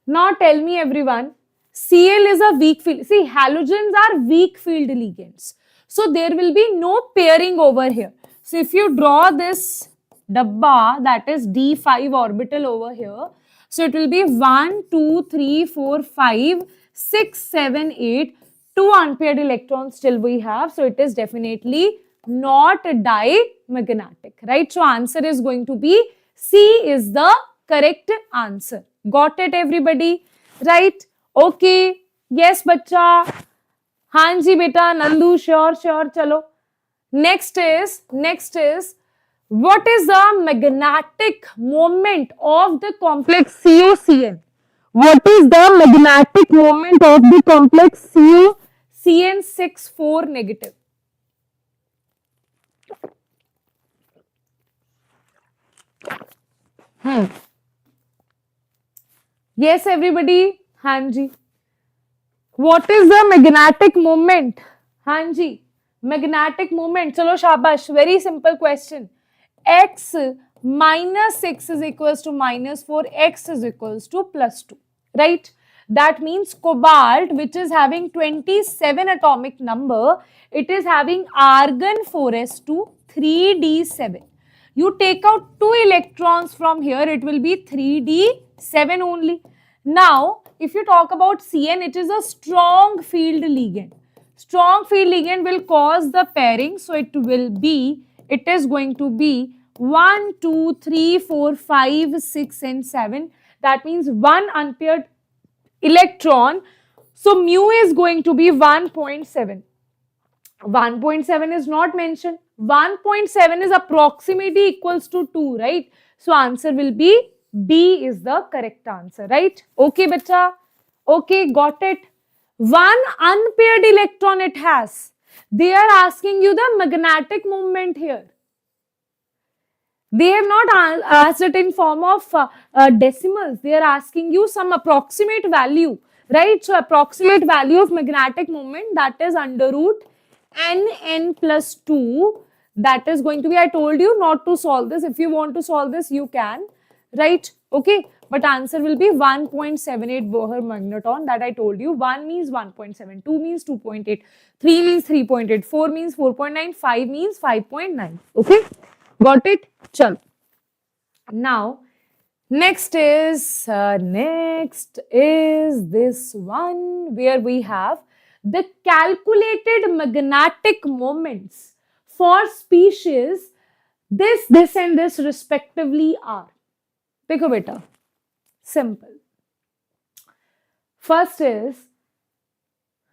now tell me everyone, Cl is a weak field. See, halogens are weak field ligands. So there will be no pairing over here. So if you draw this dabba, that is D5 orbital over here. So it will be 1, 2, 3, 4, 5, 6, 7, 8. 2 unpaired electrons still we have. So it is definitely not diamagnetic, right? So answer is going to be C is the correct answer. Got it everybody? Right? Okay. Yes, bacha. हाँ जी बेटा, Nandu, sure, chalo. Next is, what is the magnetic moment of the complex COCN? What is the magnetic moment of the complex CN64 negative? Yes, everybody. Hanji. What is the magnetic moment? Hanji. Magnetic moment. Chalo, shabash. Very simple question. X minus 6 is equals to minus 4. X is equals to plus 2. Right? That means cobalt, which is having 27 atomic number, it is having argon 4s2 3d7. You take out 2 electrons from here, it will be 3d7 only. Now, if you talk about Cn, it is a strong field ligand. Strong field ligand will cause the pairing. So it is going to be 1, 2, 3, 4, 5, 6 and 7. That means 1 unpaired electron. So mu is going to be 1.7. 1.7 is not mentioned. 1.7 is approximately equals to 2, right? So answer will be B is the correct answer, right? Okay, bacha. Okay, got it. 1 unpaired electron it has. They are asking you the magnetic moment here. They have not asked it in form of decimals. They are asking you some approximate value, right? So approximate value of magnetic moment, that is under root n plus 2. That is going to be, I told you not to solve this. If you want to solve this, you can, right? Okay. But answer will be 1.78 Bohr magneton, that I told you. 1 means 1.7, 2 means 2.8, 3 means 3.8, 4 means 4.9, 5 means 5.9. Okay. Got it? Chal. Now, next is this one where we have the calculated magnetic moments for species this and this respectively are. Dekho beta. Simple. First is,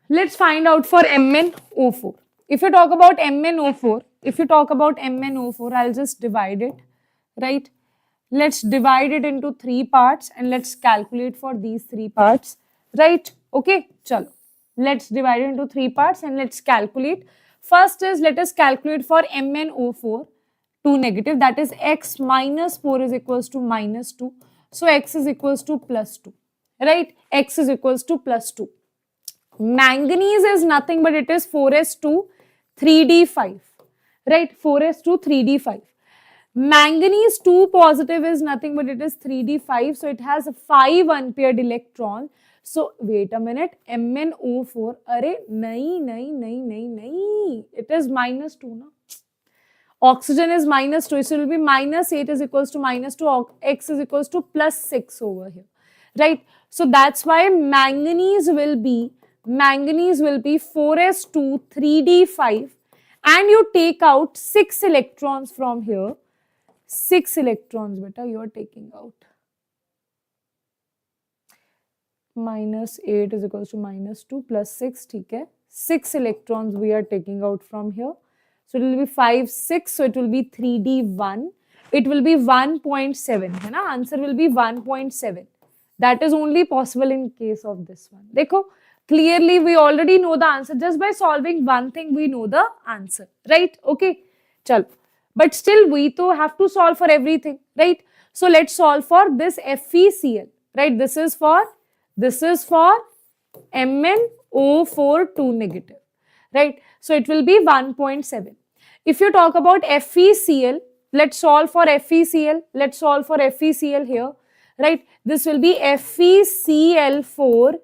let's find out for MnO4. If you talk about MnO4, I'll just divide it, right? Let's divide it into 3 parts and let's calculate for these 3 parts, right? Okay, chalo. Let's divide it into 3 parts and let's calculate. First is, let us calculate for MnO4, 2 negative, that is x minus 4 is equals to minus 2. So x is equals to plus 2, right? X is equals to plus 2. Manganese is nothing but it is 4s2 3d5, right? 4s2 3d5. Manganese 2 positive is nothing but it is 3d5, so it has 5 unpaired electron. So wait a minute, MnO4, array, nahi, it is -2 na. Oxygen is -2, so it will be -8 is equals to -2, X is equals to +6 over here, right? So that's why manganese will be 4s2 3d5, and you take out 6 electrons from here. 6 electrons beta you are taking out. -8 is equals to -2 plus 6, ठीक है? 6 electrons we are taking out from here. So it will be 5, 6, so it will be 3d1. It will be 1.7, है ना? Answer will be 1.7. That is only possible in case of this one. देखो, clearly we already know the answer. Just by solving one thing, we know the answer, right? Okay, chalo. But still, we too have to solve for everything, right? So let's solve for this FeCl, right? This is for MnO4 2 negative, right? So it will be 1.7. If you talk about FeCl, let's solve for FeCl. Let's solve for FeCl here, right? This will be FeCl4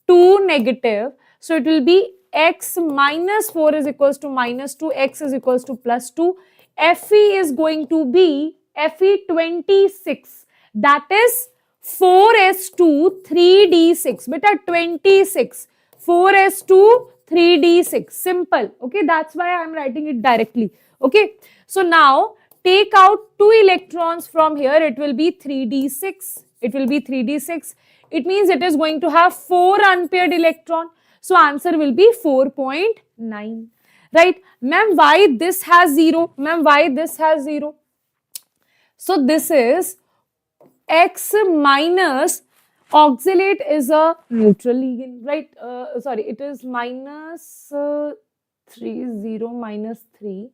2 negative. So it will be X minus 4 is equals to -2, X is equals to +2. Fe is going to be Fe26. That is 4s2 3d6. Beta 26. 4s2 3d6. Simple. Okay, that's why I am writing it directly. Okay, so now take out 2 electrons from here. It will be 3d6. It will be 3d6. It means it is going to have 4 unpaired electron. So answer will be 4.9. Right? Ma'am, why this has 0? Ma'am, why this has 0? So this is X minus, oxalate is a neutral ligand, right? Sorry, it is -3,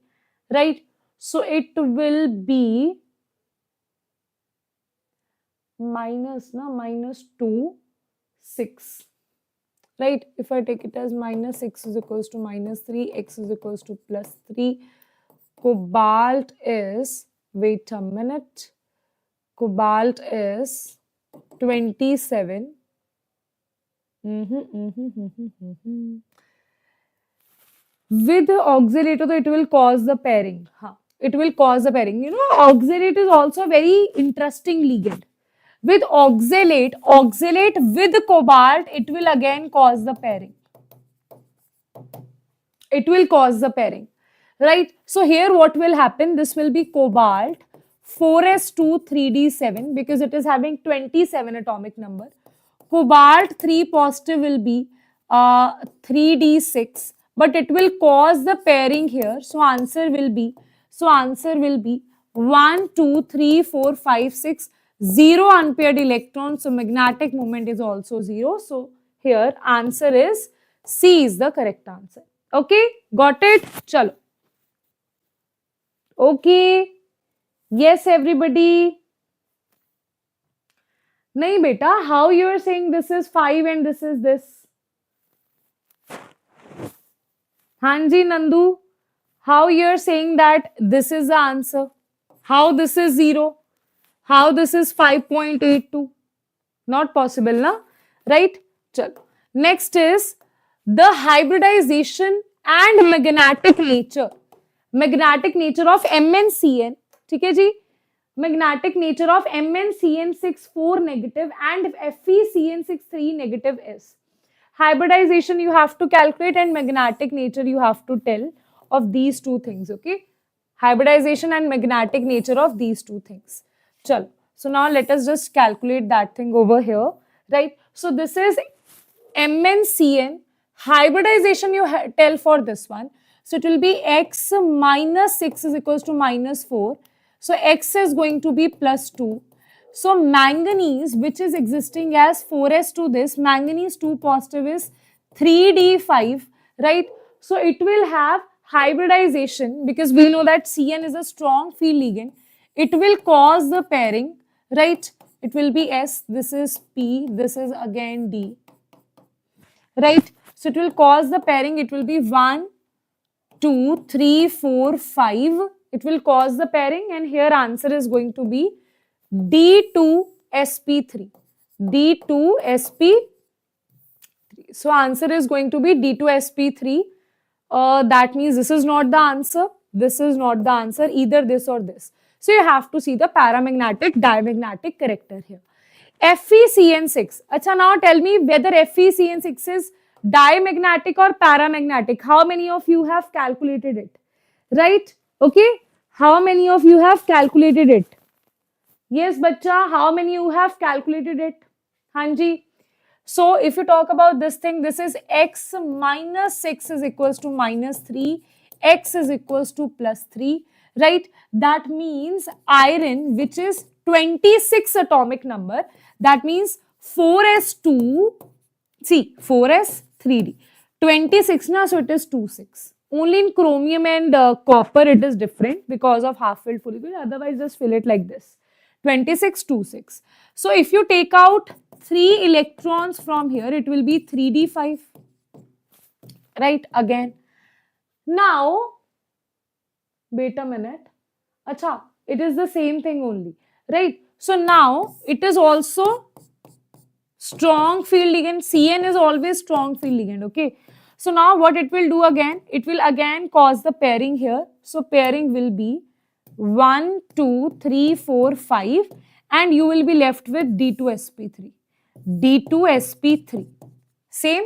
right? So it will be -2, 6. Right? If I take it as -6 is equals to -3, X is equals to +3. Cobalt is, wait a minute, cobalt is 27. With oxalate, it will cause the pairing. It will cause the pairing. You know, oxalate is also a very interesting ligand. With oxalate with cobalt, it will again cause the pairing. It will cause the pairing, right? So here what will happen? This will be cobalt 4s2 3d7 because it is having 27 atomic number. Cobalt 3 positive will be 3d6, but it will cause the pairing here. So answer will be 1, 2, 3, 4, 5, 6. 0 unpaired electrons, so magnetic moment is also 0. So here answer is C is the correct answer. Okay, got it? Chalo. Okay, yes everybody. Nahi beta, how you are saying this is 5 and this is this? Hanji Nandu, how you are saying that this is the answer? How this is 0? How this is 5.82? Not possible, na? Right? Chalo. Next is the hybridization and magnetic nature. Magnetic nature of MnCN. ठीक है जी? Magnetic nature of MnCN6 4 negative and FeCN6 3 negative is. Hybridization you have to calculate and magnetic nature you have to tell of these two things. Okay? Hybridization and magnetic nature of these two things. Chalo. So now let us just calculate that thing over here, right? So this is MnCN. Hybridization you tell for this one. So it will be X minus 6 is equals to -4. So X is going to be +2. So manganese, which is existing as 4s to this, manganese 2 positive is 3d5, right? So it will have hybridization because we know that Cn is a strong field ligand. It will cause the pairing, right? It will be S, this is P, this is again D, right? So it will cause the pairing. It will be 1, 2, 3, 4, 5, it will cause the pairing, and here answer is going to be D2sp3. D2sp3. So answer is going to be D2sp3. That means this is not the answer. This is not the answer, either this or this. So you have to see the paramagnetic, diamagnetic character here. FeCN6. Acha, now tell me whether FeCN6 is diamagnetic or paramagnetic. How many of you have calculated it? Right? Okay. How many of you have calculated it? Yes, bacha. How many you have calculated it? Hanji. So if you talk about this thing, this is x minus 6 is equals to minus 3, x is equals to plus 3, right? That means iron, which is 26 atomic number, that means 4s2, see 4s 3d, 26 na, so it is 26. Only in chromium and copper it is different because of half-filled full equal, otherwise just fill it like this, 26, 26. So if you take out 3 electrons from here, it will be 3d5, right? Again. Now, wait a minute. Acha, it is the same thing only, right? So now, it is also strong field ligand. Cn is always strong field ligand, okay? So now what it will do again? It will again cause the pairing here. So pairing will be 1, 2, 3, 4, 5, and you will be left with D2sp3. D2sp3. Same.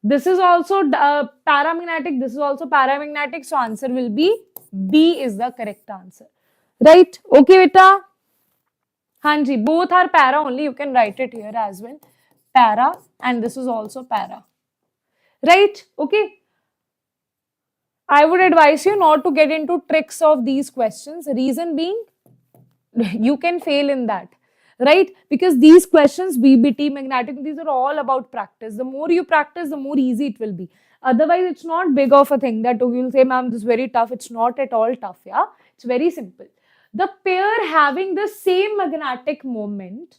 This is also paramagnetic. This is also paramagnetic. So answer will be B is the correct answer. Right? Okay, beta. Hanji, both are para only. You can write it here as well. Para, and this is also para. Right? Okay. I would advise you not to get into tricks of these questions. Reason being, you can fail in that. Right? Because these questions, BBT, magnetic, these are all about practice. The more you practice, the more easy it will be. Otherwise, it's not big of a thing that you will say, ma'am, this is very tough. It's not at all tough. Yeah, it's very simple. The pair having the same magnetic moment.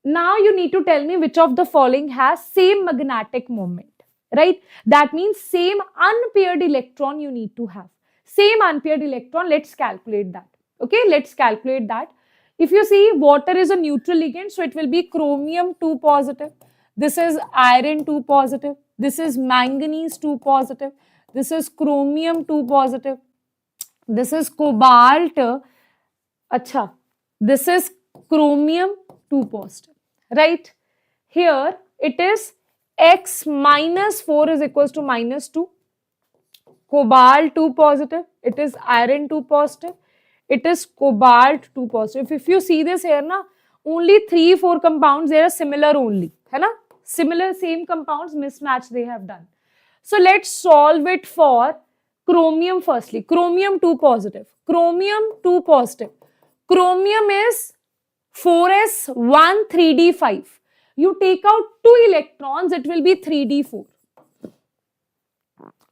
Now you need to tell me which of the following has same magnetic moment. Right? That means same unpaired electron you need to have. Same unpaired electron. Let's calculate that. Okay, let's calculate that. If you see, water is a neutral ligand, so it will be chromium 2 positive. This is iron 2 positive. This is manganese 2 positive. This is chromium 2 positive. This is cobalt. Acha. This is chromium 2 positive. Right? Here it is x minus 4 is equals to minus 2. Cobalt 2 positive. It is iron 2 positive. It is cobalt 2 positive. If you see this here, na, only 3-4 compounds, they are similar only. Hai na? Similar, same compounds, mismatch they have done. So let's solve it for chromium firstly. Chromium 2 positive. Chromium 2 positive. Chromium is 4s1 3d5. You take out 2 electrons, it will be 3d4.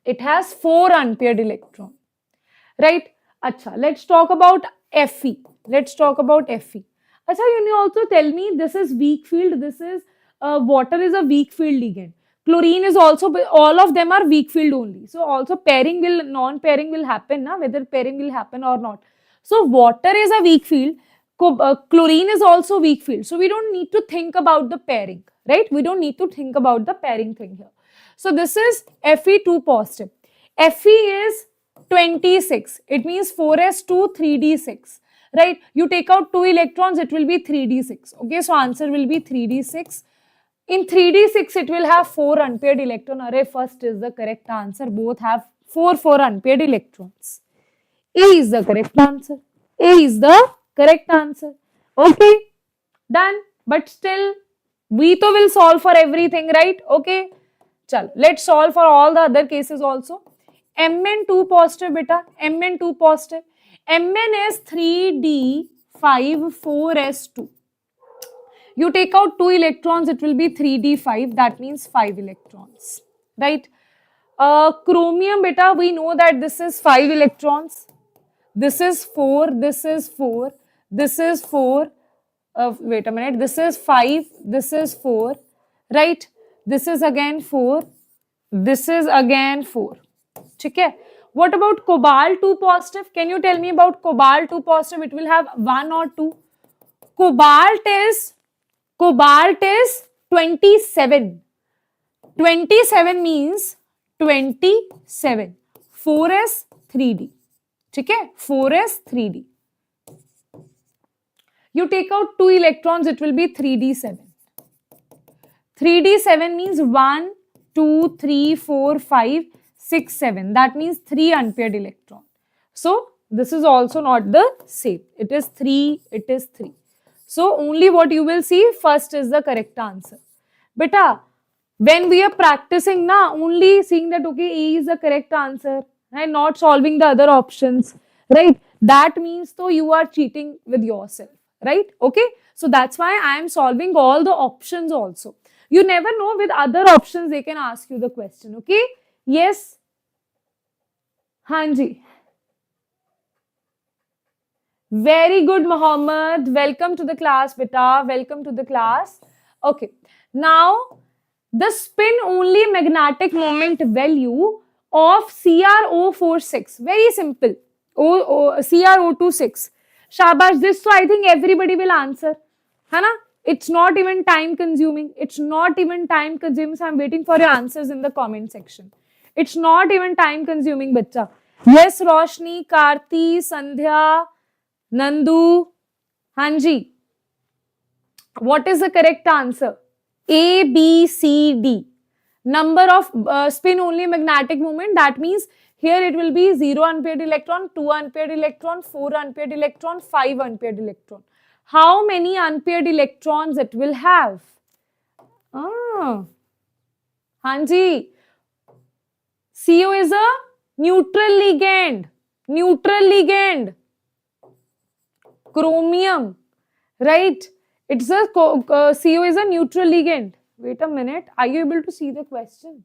It has 4 unpaired electrons. Right? Acha, let's talk about Fe. Let's talk about Fe. Acha, you may also tell me this is weak field. This is water is a weak field ligand. Chlorine is also, all of them are weak field only. So also pairing will, non-pairing will happen, na, whether pairing will happen or not. So water is a weak field. Chlorine is also weak field. So we don't need to think about the pairing, right? We don't need to think about the pairing thing here. So this is Fe2 positive. Fe is 26. It means 4s2 3d6. Right? You take out 2 electrons, it will be 3d6. Okay, so answer will be 3d6. In 3d6, it will have 4 unpaired electron array. First is the correct answer. Both have 4 unpaired electrons. A is the correct answer. A is the correct answer. Okay, done. But still, we to will solve for everything, right? Okay, chalo. Let's solve for all the other cases also. Mn2 positive, beta. Mn2 positive. Mn is 3d5 4s2. You take out 2 electrons, it will be 3d5. That means 5 electrons, right? Chromium, beta, we know that this is 5 electrons. This is 4, this is 4, this is 4. Wait a minute, this is 5, this is 4, right? This is again 4, this is again 4. Okay? What about cobalt 2 positive? Can you tell me about cobalt 2 positive? It will have 1 or 2. Cobalt is 27. 27 means 27. 4s 3d. Okay? 4s 3d. You take out 2 electrons, it will be 3d7. 3d7 means 1, 2, 3, 4, 5, 6, 7. That means 3 unpaired electron. So this is also not the same. It is 3, it is 3. So only what you will see first is the correct answer. Beta, when we are practicing na, only seeing that okay, A is the correct answer and not solving the other options, right? That means though you are cheating with yourself, right? Okay, so that's why I am solving all the options also. You never know, with other options they can ask you the question. Okay, yes, Hanji. Very good, Mohammed. Welcome to the class, beta. Welcome to the class. Okay, now the spin only magnetic moment value of CrO46. Very simple. CrO26. Shabash, this so I think everybody will answer. Hana? It's not even time consuming. It's not even time consuming. So I'm waiting for your answers in the comment section. It's not even time consuming, bacha. Yes, Roshni, Karti, Sandhya, Nandu, Hanji. What is the correct answer? A, B, C, D. Number of spin only magnetic moment. That means here it will be 0 unpaired electron, 2 unpaired electron, 4 unpaired electron, 5 unpaired electron. How many unpaired electrons it will have? Hanji. CO is a neutral ligand. Neutral ligand. Chromium. Right? It's a CO is a neutral ligand. Wait a minute. Are you able to see the question?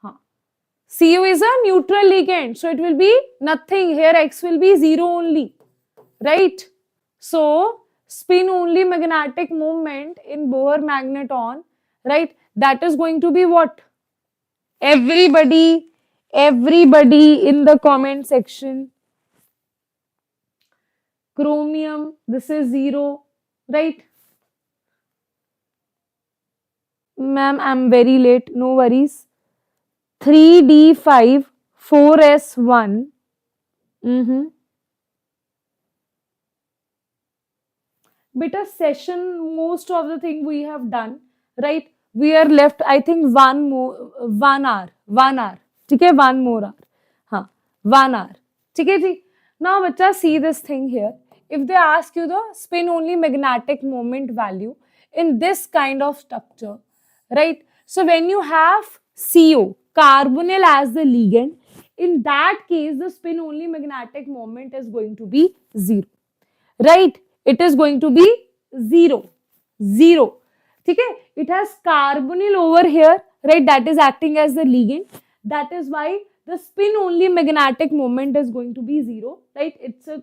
CO is a neutral ligand. So it will be nothing. Here X will be 0 only. Right? So spin only magnetic moment in Bohr magneton. Right? That is going to be what? Everybody in the comment section. Chromium. This is 0. Right? Ma'am, I'm very late. No worries. 3D5, 4S1. Beta session, most of the thing we have done, right? We are left, I think, 1 hour. Okay, 1 more hour. 1 hour. Okay, now, bacha, see this thing here. If they ask you the spin only magnetic moment value in this kind of structure, right? So when you have CO, carbonyl as the ligand, in that case, the spin only magnetic moment is going to be 0, right? It is going to be 0. Okay? It has carbonyl over here, right? That is acting as the ligand. That is why the spin only magnetic moment is going to be 0, right? It's a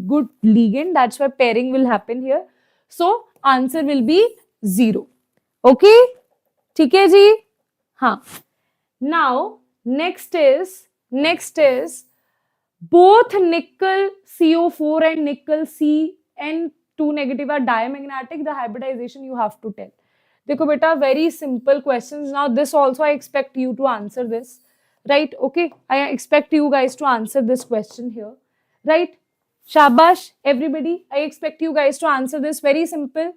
good ligand. That's why pairing will happen here. So answer will be 0. Okay? ठीक है जी? हाँ. Now next is both nickel CO4 and nickel CN2 negative are diamagnetic. The hybridization you have to tell. देखो बेटा, very simple questions. Now this also I expect you to answer this, right? Okay, I expect you guys to answer this question here, right? Shabash, everybody. I expect you guys to answer this. Very simple.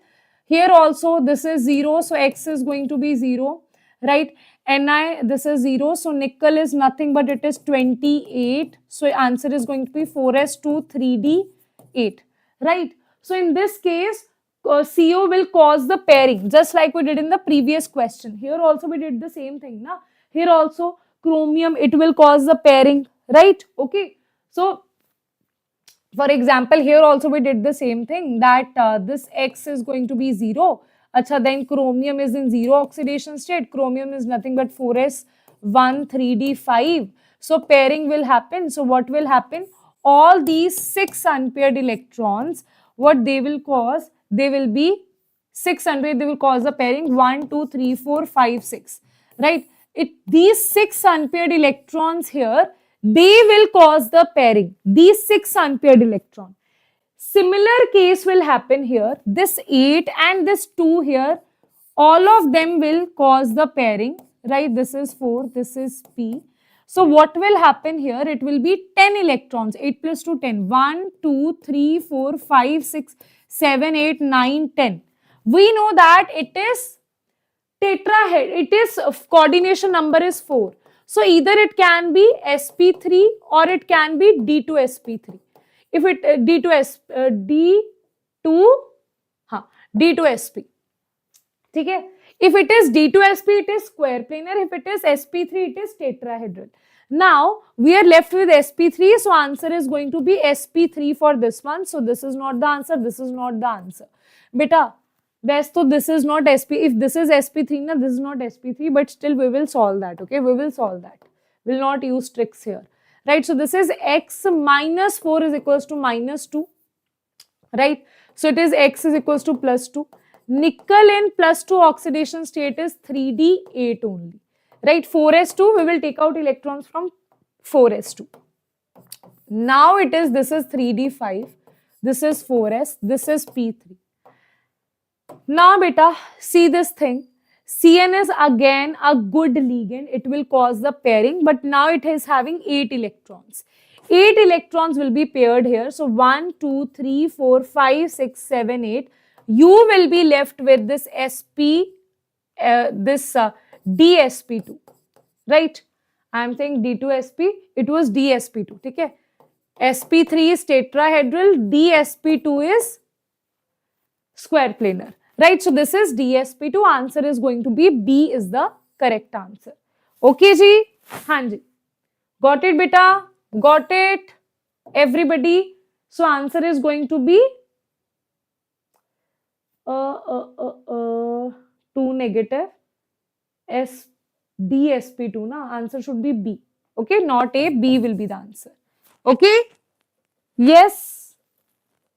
Here also this is 0, so X is going to be 0, right? Ni, this is 0, so nickel is nothing but it is 28. So answer is going to be 4s2 3d8, right? So in this case, CO will cause the pairing, just like we did in the previous question. Here also we did the same thing, na? Here also chromium, it will cause the pairing, right? Okay, so for example, here also we did the same thing, that this X is going to be 0. Acha, then chromium is in 0 oxidation state. Chromium is nothing but 4s1 3d5. So pairing will happen. So what will happen? All these 6 unpaired electrons, what they will cause? They will be 6 unpaired. They will cause the pairing 1, 2, 3, 4, 5, 6. Right? these 6 unpaired electrons here, they will cause the pairing. These 6 unpaired electrons. Similar case will happen here. This 8 and this 2 here, all of them will cause the pairing, right? This is 4, this is P. So what will happen here? It will be 10 electrons. 8 plus 2, 10. 1, 2, 3, 4, 5, 6, 7, 8, 9, 10. We know that it is tetrahedral. It is coordination number is 4. So either it can be sp3 or it can be d2sp3. If it d2sp, ठीक है? If it is d2sp, it is square planar. If it is sp3, it is tetrahedral. Now we are left with sp3, so answer is going to be sp3 for this one. So this is not the answer. This is not the answer. Beta, so this is not sp. If this is sp3, na, this is not sp3, but still we will solve that. Okay, we will solve that. We'll not use tricks here. Right, so this is x minus 4 is equals to minus 2, right? So it is x is equals to plus 2. Nickel in plus 2 oxidation state is 3d8 only, right? 4s2, we will take out electrons from 4s2. Now it is, this is 3d5, this is 4s, this is p3. Now beta, see this thing. Cn is again a good ligand. It will cause the pairing, but now it is having 8 electrons. 8 electrons will be paired here. So 1, 2, 3, 4, 5, 6, 7, 8. You will be left with this dsp2, right? I am saying d2sp. It was dsp2. Okay? sp3 is tetrahedral. dsp2 is square planar. Right, so this is dsp2. Answer is going to be B is the correct answer. Okay, ji? हाँ जी. Got it, beta? Got it? Everybody? So answer is going to be 2 negative dsp2. Na? Answer should be B. Okay, not A. B will be the answer. Okay? Yes.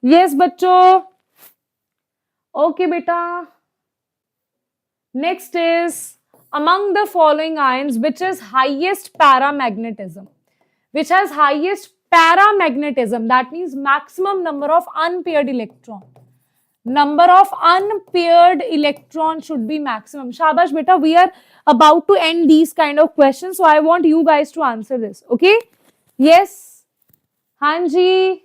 Yes, bachcho. Okay, beta. Next is, among the following ions, which is highest paramagnetism? Which has highest paramagnetism? That means maximum number of unpaired electron. Number of unpaired electron should be maximum. Shabash, beta. We are about to end these kind of questions, so I want you guys to answer this. Okay? Yes. Hanji.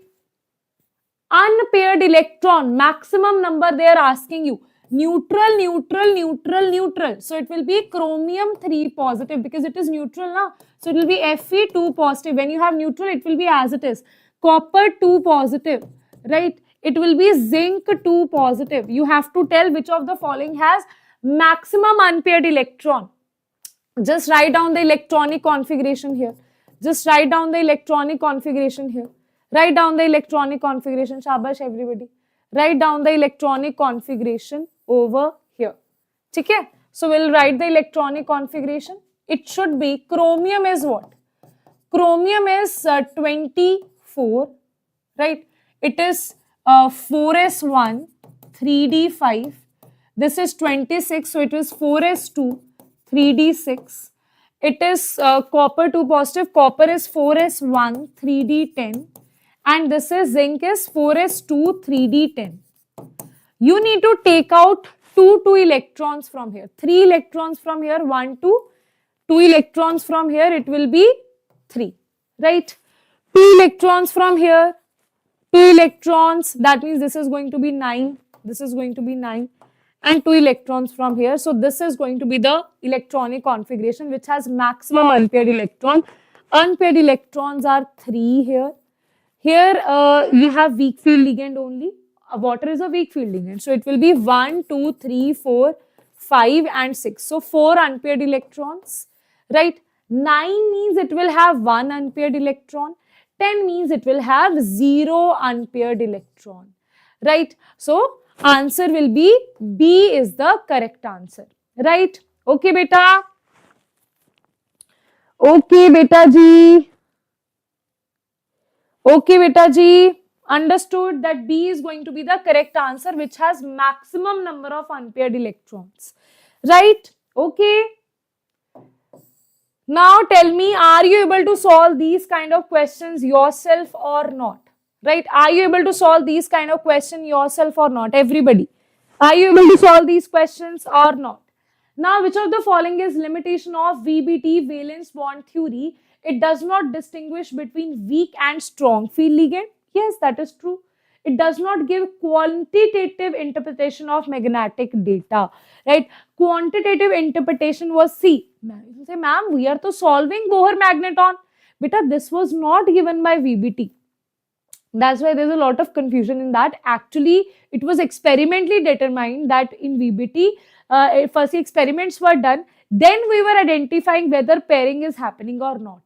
Unpaired electron, maximum number they are asking you. Neutral, neutral, neutral, neutral. So it will be chromium 3 positive because it is neutral now. So it will be Fe2 positive. When you have neutral, it will be as it is. Copper 2 positive, right? It will be zinc 2 positive. You have to tell which of the following has maximum unpaired electron. Just write down the electronic configuration here. Just write down the electronic configuration here. Write down the electronic configuration. Shabash, everybody. Write down the electronic configuration over here. Okay? So we'll write the electronic configuration. It should be, chromium is what? Chromium is 24, right? It is 4s1, 3d5. This is 26, so it is 4s2, 3d6. It is copper 2 positive. Copper is 4s1, 3d10. And this is zinc is 4s2, 3d10. You need to take out 2 electrons from here. 3 electrons from here, 1, 2. 2 electrons from here, it will be 3. Right? 2 electrons from here. 2 electrons. That means this is going to be 9. This is going to be 9. And 2 electrons from here. So this is going to be the electronic configuration which has maximum unpaired electron. Unpaired electrons are 3 here. Here you have weak field ligand only. Water is a weak field ligand. So it will be 1, 2, 3, 4, 5 and 6. So 4 unpaired electrons, right? 9 means it will have 1 unpaired electron. 10 means it will have 0 unpaired electron, right? So answer will be B is the correct answer, right? Okay, beta. Okay, beta ji. Okay, beta ji. Understood that B is going to be the correct answer which has maximum number of unpaired electrons, right? Okay. Now tell me, are you able to solve these kind of questions yourself or not? Right? Are you able to solve these kind of questions yourself or not? Everybody. Are you able to solve these questions or not? Now, which of the following is limitation of VBT, valence bond theory? It does not distinguish between weak and strong field ligand. Yes, that is true. It does not give quantitative interpretation of magnetic data, right? Quantitative interpretation was C. You say, ma'am, we are to solving Bohr magneton. Beta, this was not given by VBT. That's why there's a lot of confusion in that. Actually, it was experimentally determined that in VBT, first the experiments were done, then we were identifying whether pairing is happening or not.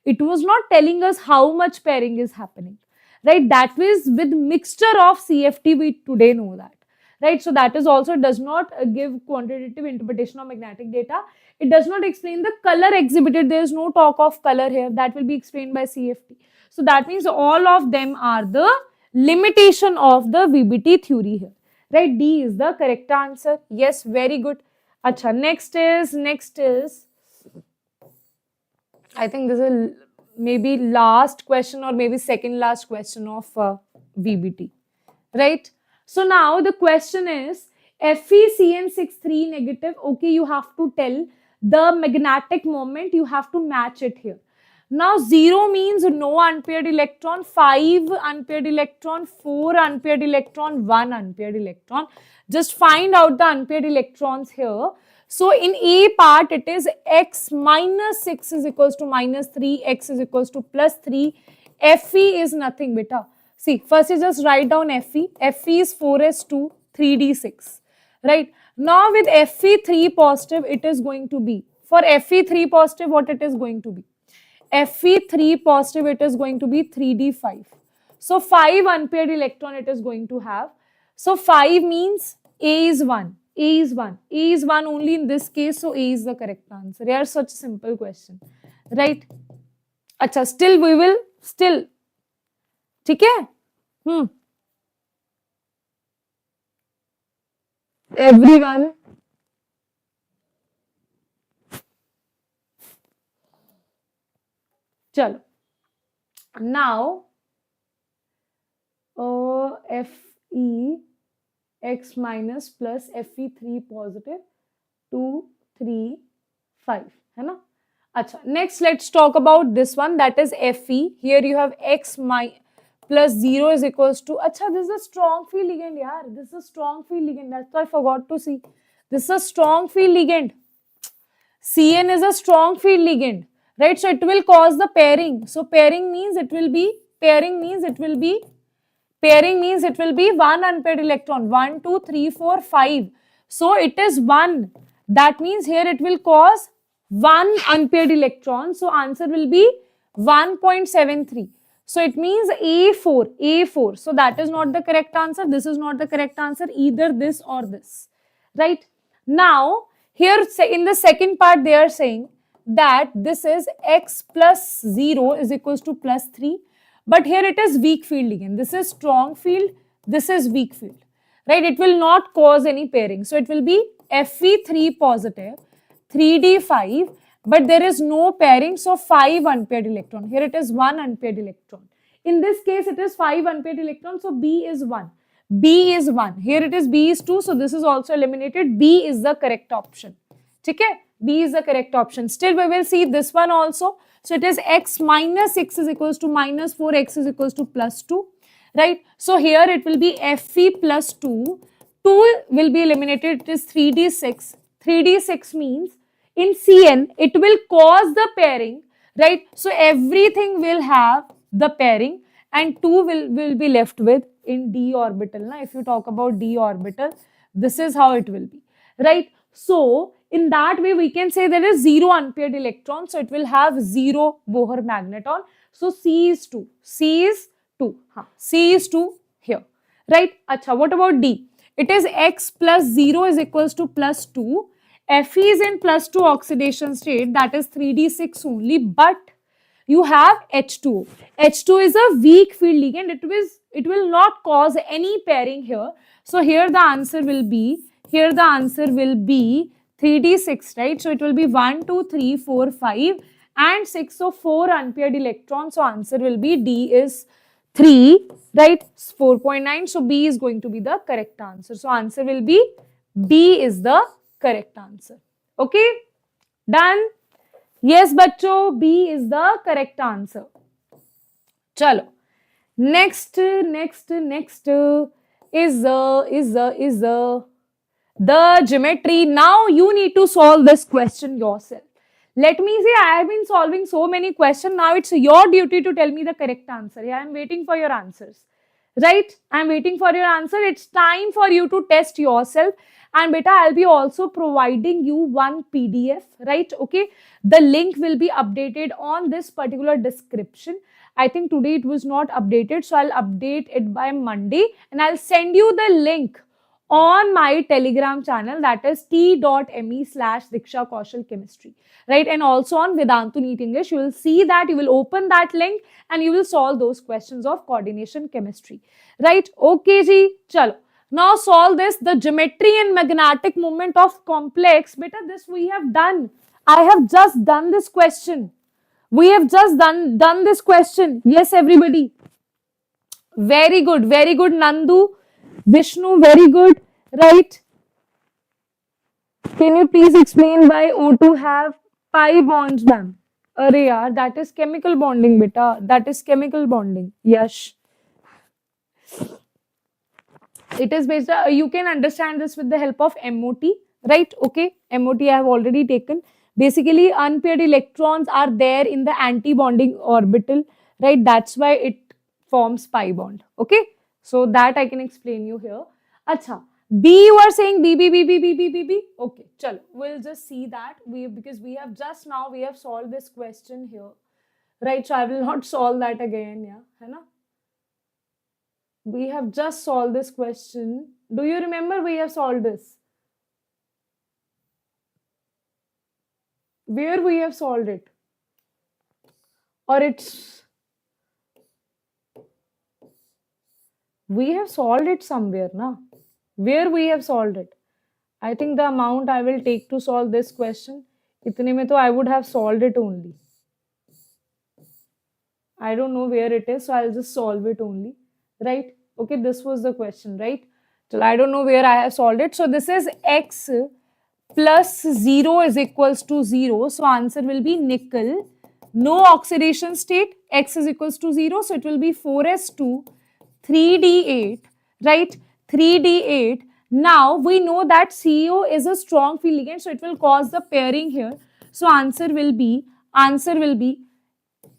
It was not telling us how much pairing is happening, right? That was with mixture of CFT, we today know that, right? So that is also does not give quantitative interpretation of magnetic data. It does not explain the color exhibited. There is no talk of color here. That will be explained by CFT. So that means all of them are the limitation of the VBT theory here, right? D is the correct answer. Yes, very good. Acha, next is, I think this is maybe last question or maybe second last question of VBT, right? So now the question is FeCN63 negative. Okay, you have to tell the magnetic moment. You have to match it here. Now 0 means no unpaired electron, 5 unpaired electron, 4 unpaired electron, 1 unpaired electron. Just find out the unpaired electrons here. So in A part, it is x minus 6 is equals to minus 3, x is equals to plus 3. Fe is nothing, beta. See, first you just write down Fe. Fe is 4s2, 3d6. Right? Now with Fe3 positive, it is going to be, for Fe3 positive, what it is going to be? Fe3 positive, it is going to be 3d5. So 5 unpaired electron it is going to have. So 5 means A is 1. A is 1. A is 1 only in this case, so A is the correct answer. Yeah, such a simple question. Right? Acha, still we will, still. ठीक है? Everyone. Chalo. Now, Fe x minus plus Fe3 positive 2, 3, 5. है ना? Acha. Next, let's talk about this one, that is Fe. Here you have x plus 0 is equals to, acha, this is a strong field ligand, yaar. This is a strong field ligand. That's why I forgot to see. This is a strong field ligand. Cn is a strong field ligand, right? So it will cause the pairing. So pairing means it will be one unpaired electron. 1, 2, 3, 4, 5. So it is 1. That means here it will cause 1 unpaired electron. So answer will be 1.73. So it means A4. So that is not the correct answer. This is not the correct answer. Either this or this. Right? Now, here in the second part, they are saying that this is x plus 0 is equals to plus 3. But here it is weak field again. This is strong field. This is weak field. Right? It will not cause any pairing. So it will be Fe3 positive, 3d5. But there is no pairing, so 5 unpaired electron. Here it is 1 unpaired electron. In this case, it is 5 unpaired electrons, so B is 1. B is 1. Here it is B is 2, so this is also eliminated. B is the correct option. Okay? B is the correct option. Still, we will see this one also. So it is x minus 6 is equals to minus 4, x is equals to plus 2. Right? So here it will be Fe plus 2. 2 will be eliminated. It is 3d6. 3d6 means in Cn, it will cause the pairing, right? So everything will have the pairing and 2 will be left with in d orbital. Now, if you talk about d orbital, this is how it will be, right? So in that way, we can say there is 0 unpaired electron. So it will have 0 Bohr magneton. So C is 2. C is 2. C is 2 here, right? Acha, what about D? It is x plus 0 is equals to plus 2. Fe is in plus 2 oxidation state, that is 3d6 only, but you have H2. H2 is a weak field ligand. It will not cause any pairing here. So here the answer will be 3d6, right? So it will be 1, 2, 3, 4, 5. and 6, so 4 unpaired electrons. So answer will be D is 3, right? 4.9. So B is going to be the correct answer. So answer will be B is the correct answer. Okay, done. Yes, bachcho, B is the correct answer. Chalo. Next is the geometry. Now you need to solve this question yourself. Let me see, I have been solving so many questions. Now it's your duty to tell me the correct answer. Yeah, I'm waiting for your answers. Right? I'm waiting for your answer. It's time for you to test yourself. And beta, I'll be also providing you one PDF, right? Okay. The link will be updated on this particular description. I think today it was not updated, so I'll update it by Monday and I'll send you the link on my Telegram channel, that is t.me/Diksha Kaushal Chemistry, right? And also on Vedantu NEET English, you will see that, you will open that link and you will solve those questions of coordination chemistry, right? Okay, ji, chalo. Now solve this, the geometry and magnetic moment of complex. Beta, this we have done. I have just done this question. We have just done this question. Yes, everybody. Very good, Nandu. Vishnu, very good, right? Can you please explain why O2 have pi bonds, ma'am? Arey yaar, that is chemical bonding, beta. That is chemical bonding. Yes. It is based, you can understand this with the help of MOT, right? Okay, MOT I have already taken. Basically, unpaired electrons are there in the anti-bonding orbital, right? That's why it forms pi bond. Okay, so that I can explain you here. Acha, B, you are saying B, B, B, B, B, B, B, B. Okay, chalo, we'll just see that. Because we have just now, we have solved this question here, right? So I will not solve that again, yeah, hai na? We have just solved this question. Do you remember we have solved this? Where we have solved it? Or it's... We have solved it somewhere, na? Where we have solved it? I think the amount I will take to solve this question, itne mein to I would have solved it only. I don't know where it is, so I'll just solve it only, right? Okay, this was the question, right? So I don't know where I have solved it. So this is x plus 0 is equals to 0. So answer will be nickel. No oxidation state, x is equals to 0. So it will be 4s2, 3d8, right? 3d8. Now we know that CO is a strong field ligand, so it will cause the pairing here. So answer will be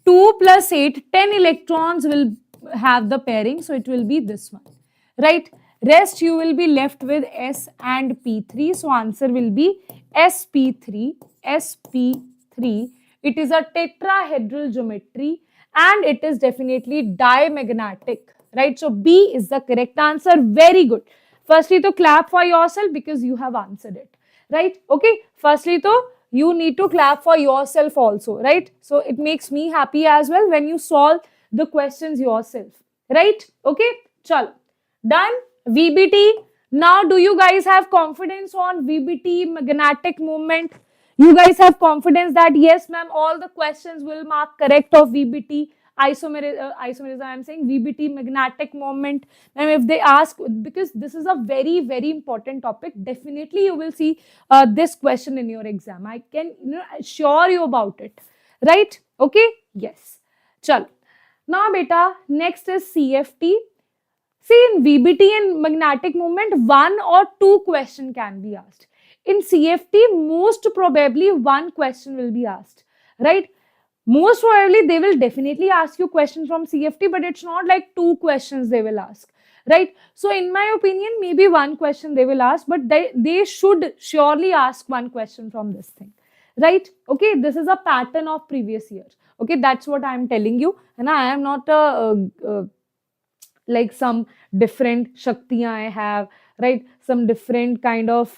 2 plus 8, 10 electrons will have the pairing. So it will be this one, right? Rest you will be left with S and P3. So answer will be sp3, sp3. It is a tetrahedral geometry and it is definitely diamagnetic, right? So B is the correct answer. Very good. Firstly, to clap for yourself because you have answered it, right? Okay. Firstly, to you need to clap for yourself also, right? So it makes me happy as well when you solve the questions yourself, right? Okay. Chalo. Done. VBT. Now, do you guys have confidence on VBT, magnetic moment? You guys have confidence that yes, ma'am, all the questions will mark correct of VBT. Isomerism, I'm saying VBT, magnetic moment. And if they ask, because this is a very, very important topic, definitely you will see this question in your exam. I can assure you about it, right? Okay, yes. Chalo. Now, beta, next is CFT. See, in VBT and magnetic moment, 1 or 2 questions can be asked. In CFT, most probably 1 question will be asked, right? Most probably they will definitely ask you questions from CFT, but it's not like 2 questions they will ask, right? So in my opinion, maybe 1 question they will ask, but they should surely ask 1 question from this thing, right? Okay, this is a pattern of previous years. Okay, that's what I'm telling you. And I am not like some different shaktiyan I have, right? Some different kind of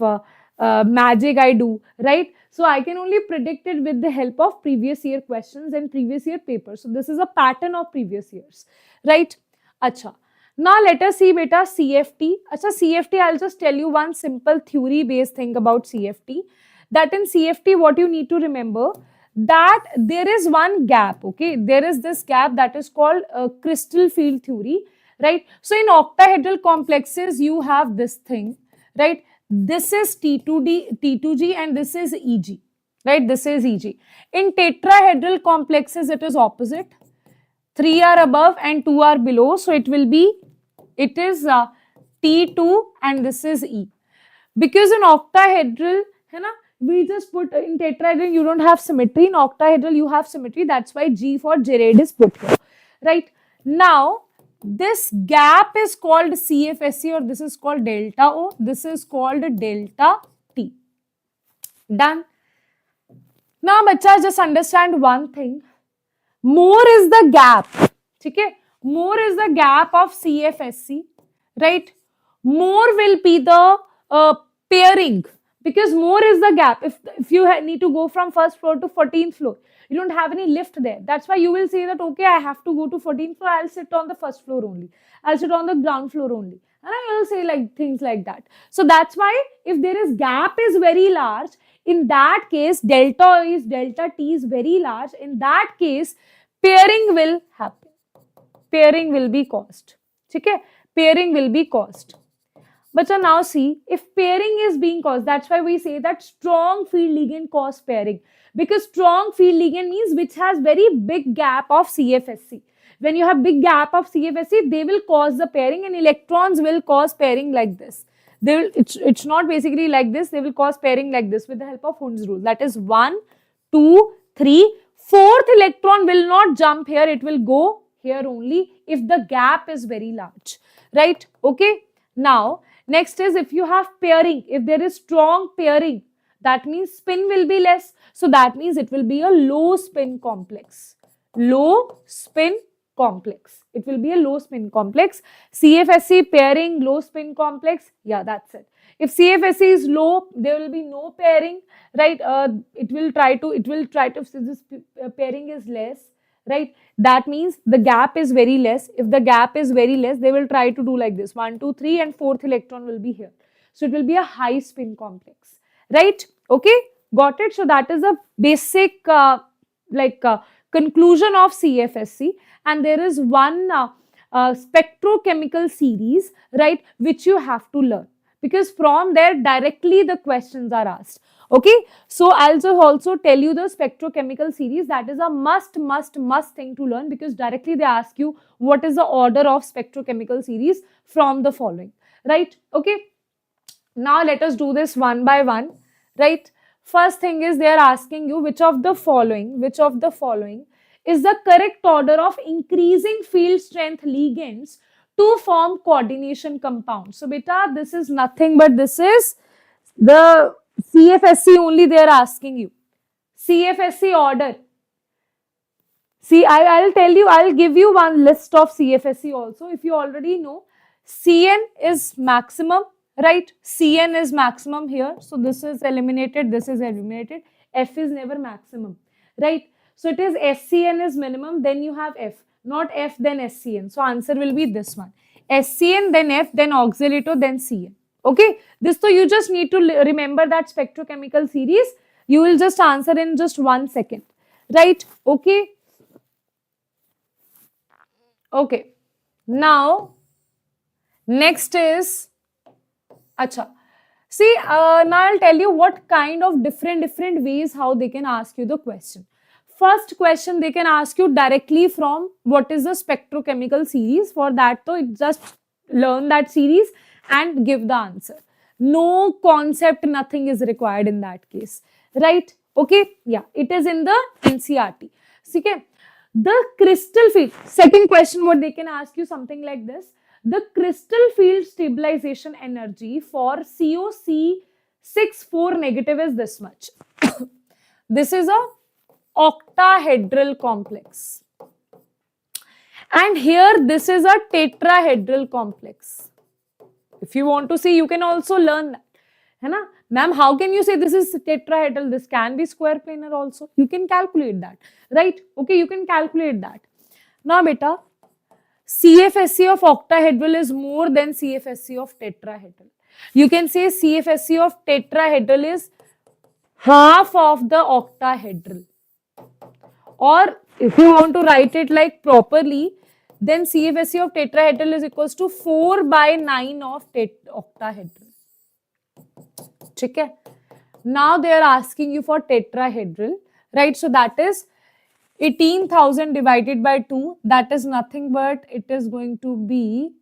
magic I do, right? So I can only predict it with the help of previous year questions and previous year papers. So this is a pattern of previous years, right? Acha. Now let us see beta CFT. Acha, CFT, I'll just tell you one simple theory based thing about CFT. That in CFT, what you need to remember, that there is one gap, okay? There is this gap that is called crystal field theory, right? So in octahedral complexes, you have this thing, right? This is T2G and this is EG, right? This is EG. In tetrahedral complexes, it is opposite. 3 are above and 2 are below. So it will be, it is T2 and this is E. Because in octahedral, we just put in tetrahedral, you don't have symmetry. In octahedral, you have symmetry. That's why G for Gerard is put here, right? Now, this gap is called CFSC, or this is called delta O. This is called delta T. Done. Now, bacha, just understand one thing. More is the gap. Okay? More is the gap of CFSC, right? More will be the pairing, because more is the gap. If you need to go from first floor to 14th floor, you don't have any lift there. That's why you will say that, okay, I have to go to 14th floor, I'll sit on the first floor only. I'll sit on the ground floor only. And I will say like things like that. So that's why if there is gap is very large, in that case, delta T is very large. In that case, pairing will happen. Pairing will be caused. Okay? Pairing will be caused. But so now see, if pairing is being caused, that's why we say that strong field ligand cause pairing. Because strong field ligand means which has very big gap of CFSC. When you have big gap of CFSC, they will cause the pairing, and electrons will cause pairing like this. They will, it's not basically like this, they will cause pairing like this with the help of Hund's rule. That is 1, 2, 3. Fourth electron will not jump here, it will go here only if the gap is very large, right? Okay. Now, next is if you have pairing, if there is strong pairing, that means spin will be less. So that means it will be a low spin complex. Low spin complex. It will be a low spin complex. CFSC pairing, low spin complex. Yeah, that's it. If CFSC is low, there will be no pairing, right? It will try to, so this pairing is less, right? That means the gap is very less. If the gap is very less, they will try to do like this. 1, 2, 3 and fourth electron will be here. So it will be a high spin complex, right? Okay, got it? So that is a basic conclusion of CFSC. And there is one spectrochemical series, right, which you have to learn, because from there directly the questions are asked. Okay, so I'll just also tell you the spectrochemical series. That is a must thing to learn, because directly they ask you what is the order of spectrochemical series from the following, right? Okay, now let us do this one by one, right? First thing is they are asking you which of the following is the correct order of increasing field strength ligands to form coordination compounds. So beta, this is nothing but this is the CFSC only they are asking you. CFSC order. See, I'll tell you, I'll give you one list of CFSC also. If you already know, CN is maximum, right? CN is maximum here. So this is eliminated, this is eliminated. F is never maximum, right? So it is SCN is minimum, then you have F. Not F, then SCN. So answer will be this one. SCN, then F, then oxalato, then CN. Okay, this so you just need to remember that spectrochemical series. You will just answer in just 1 second, right? Okay. Okay. Now, next is, acha. See, now I'll tell you what kind of different ways how they can ask you the question. First question they can ask you directly from what is the spectrochemical series. For that, so just learn that series and give the answer. No concept, nothing is required in that case, right? Okay, yeah, it is in the NCERT. Okay, the crystal field. Second question, what they can ask you something like this: the crystal field stabilization energy for COC64 negative is this much. This is a octahedral complex, and here this is a tetrahedral complex. If you want to see, you can also learn that. Ma'am, how can you say this is tetrahedral? This can be square planar also. You can calculate that, right? Okay, you can calculate that. Now, beta, CFSC of octahedral is more than CFSC of tetrahedral. You can say CFSC of tetrahedral is half of the octahedral. Or if you want to write it like properly, then CFSC of tetrahedral is equals to 4/9 of octahedral. Okay. Now they are asking you for tetrahedral, right? So that is 18,000 divided by 2. That is nothing but it is going to be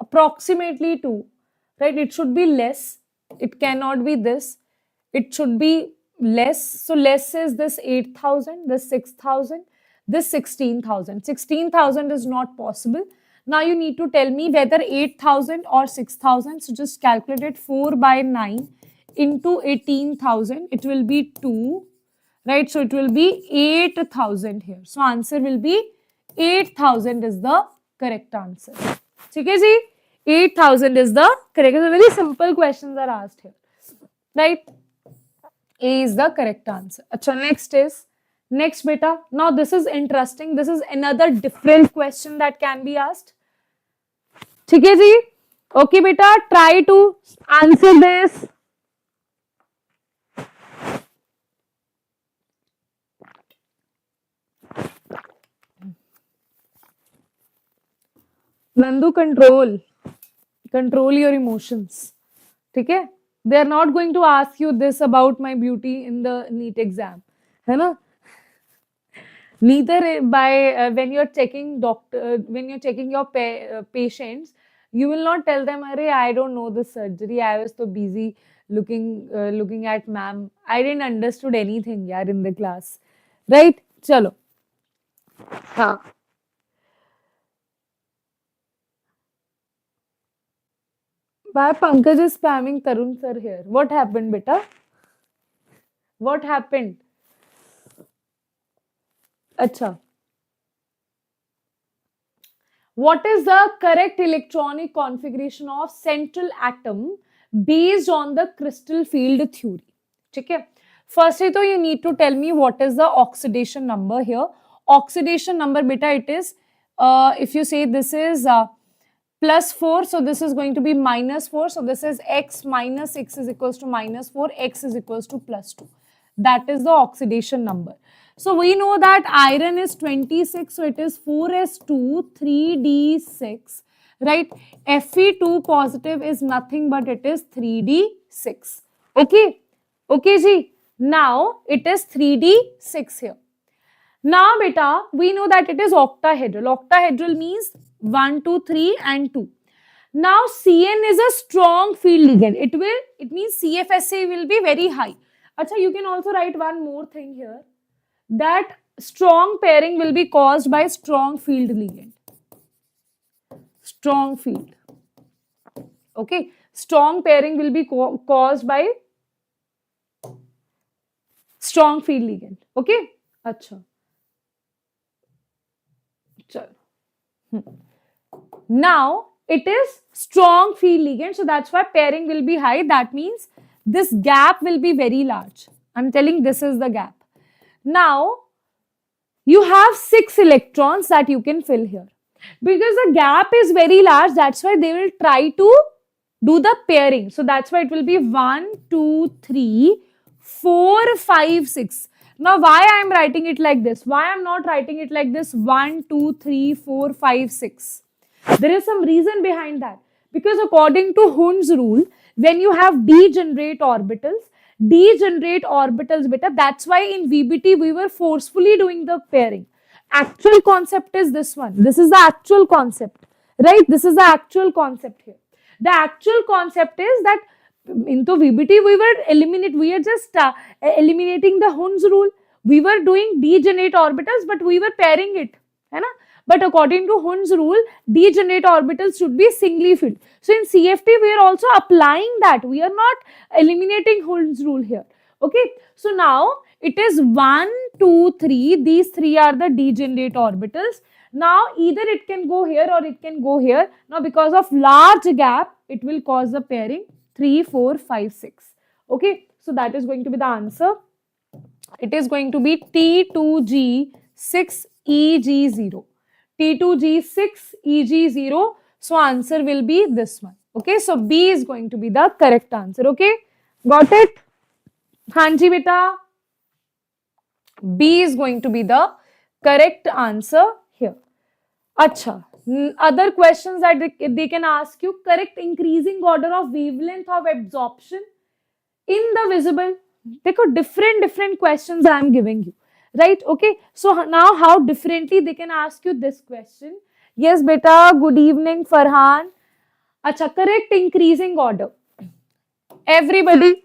approximately 2, right? It should be less. It cannot be this. It should be less. So less is this 8,000, this 6,000, this 16,000. 16,000 is not possible. Now you need to tell me whether 8,000 or 6,000. So just calculate it. 4/9 into 18,000. It will be 2, right? So it will be 8,000 here. So answer will be 8,000 is the correct answer. Okay, ji? 8,000 is the correct. So very simple questions are asked here, right? A is the correct answer. Achha, next beta. Now this is interesting. This is another different question that can be asked. Okay, ji? Okay, beta, try to answer this. Nandu, control your emotions. Okay? They are not going to ask you this about my beauty in the NEET exam. है ना? Neither by when you're checking your patients, you will not tell them, "Arey, I don't know the surgery. I was so busy looking at ma'am. I didn't understood anything, yaar, in the class." Right? Chalo. हाँ. Why Pankaj is spamming Tarun sir here? What happened, beta? What happened? Acha. What is the correct electronic configuration of central atom based on the crystal field theory? Okay. Firstly, though, you need to tell me what is the oxidation number here. Oxidation number, beta, it is, if you say this is +4, so this is going to be -4. So this is x minus x is equals to -4, x is equals to +2. That is the oxidation number. So we know that iron is 26, so it is 4s2 3d6, right? Fe2 positive is nothing but it is 3d6. Okay, okay, ji. Now it is 3d6 here. Now, beta, we know that it is octahedral. Octahedral means 1, 2, 3 and 2. Now, Cn is a strong field ligand. It means CFSA will be very high. Acha, you can also write one more thing here. That strong pairing will be caused by strong field ligand. Strong field. Okay. Strong pairing will be caused by strong field ligand. Okay. Acha. Now it is strong field ligand, so that's why pairing will be high. That means this gap will be very large. I'm telling this is the gap. Now you have 6 electrons that you can fill here. Because the gap is very large, that's why they will try to do the pairing. So that's why it will be 1, 2, 3, 4, 5, 6. Now, why I am writing it like this? Why I am not writing it like this? 1, 2, 3, 4, 5, 6. There is some reason behind that. Because according to Hund's rule, when you have degenerate orbitals, beta, that's why in VBT we were forcefully doing the pairing. Actual concept is this one. This is the actual concept, right? This is the actual concept here. The actual concept is that into VBT we are just eliminating the Hund's rule. We were doing degenerate orbitals, but we were pairing it, है ना? But according to Hund's rule, degenerate orbitals should be singly filled. So in CFT, we are also applying that. We are not eliminating Hund's rule here. Okay. So now it is 1, 2, 3. These 3 are the degenerate orbitals. Now either it can go here or it can go here. Now because of large gap, it will cause the pairing 3, 4, 5, 6. Okay. So that is going to be the answer. It is going to be T2G6EG0. T2G6EG0. So answer will be this one. Okay. So B is going to be the correct answer. Okay. Got it? Hanji beta. B is going to be the correct answer here. Acha. Other questions that they can ask you, correct increasing order of wavelength of absorption in the visible. देखो different questions I am giving you, right? Okay, so now how differently they can ask you this question. Yes beta, good evening Farhan. Acha, correct increasing order. Everybody,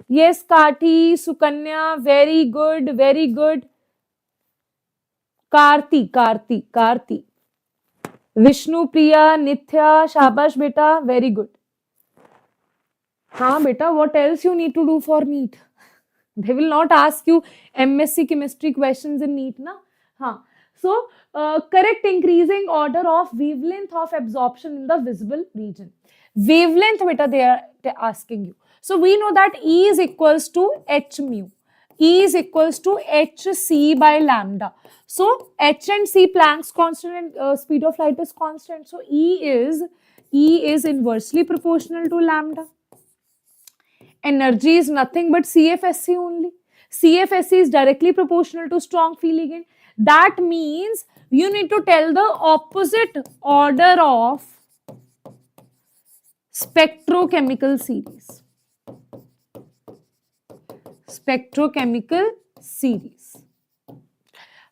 yes Kathi, Sukanya, very good. Karti. Vishnu Priya, Nithya, Shabash beta, very good. हाँ beta, what else you need to do for NEET? They will not ask you MSc chemistry questions in NEET, na? हाँ. So, correct increasing order of wavelength of absorption in the visible region. Wavelength beta they are asking you. So, we know that E is equals to H mu. E is equals to hc by lambda. So, H and C Planck's constant and speed of light is constant. So, E is inversely proportional to lambda. Energy is nothing but CFSC only. CFSC is directly proportional to strong free ligand. That means you need to tell the opposite order of spectrochemical series. Spectrochemical series.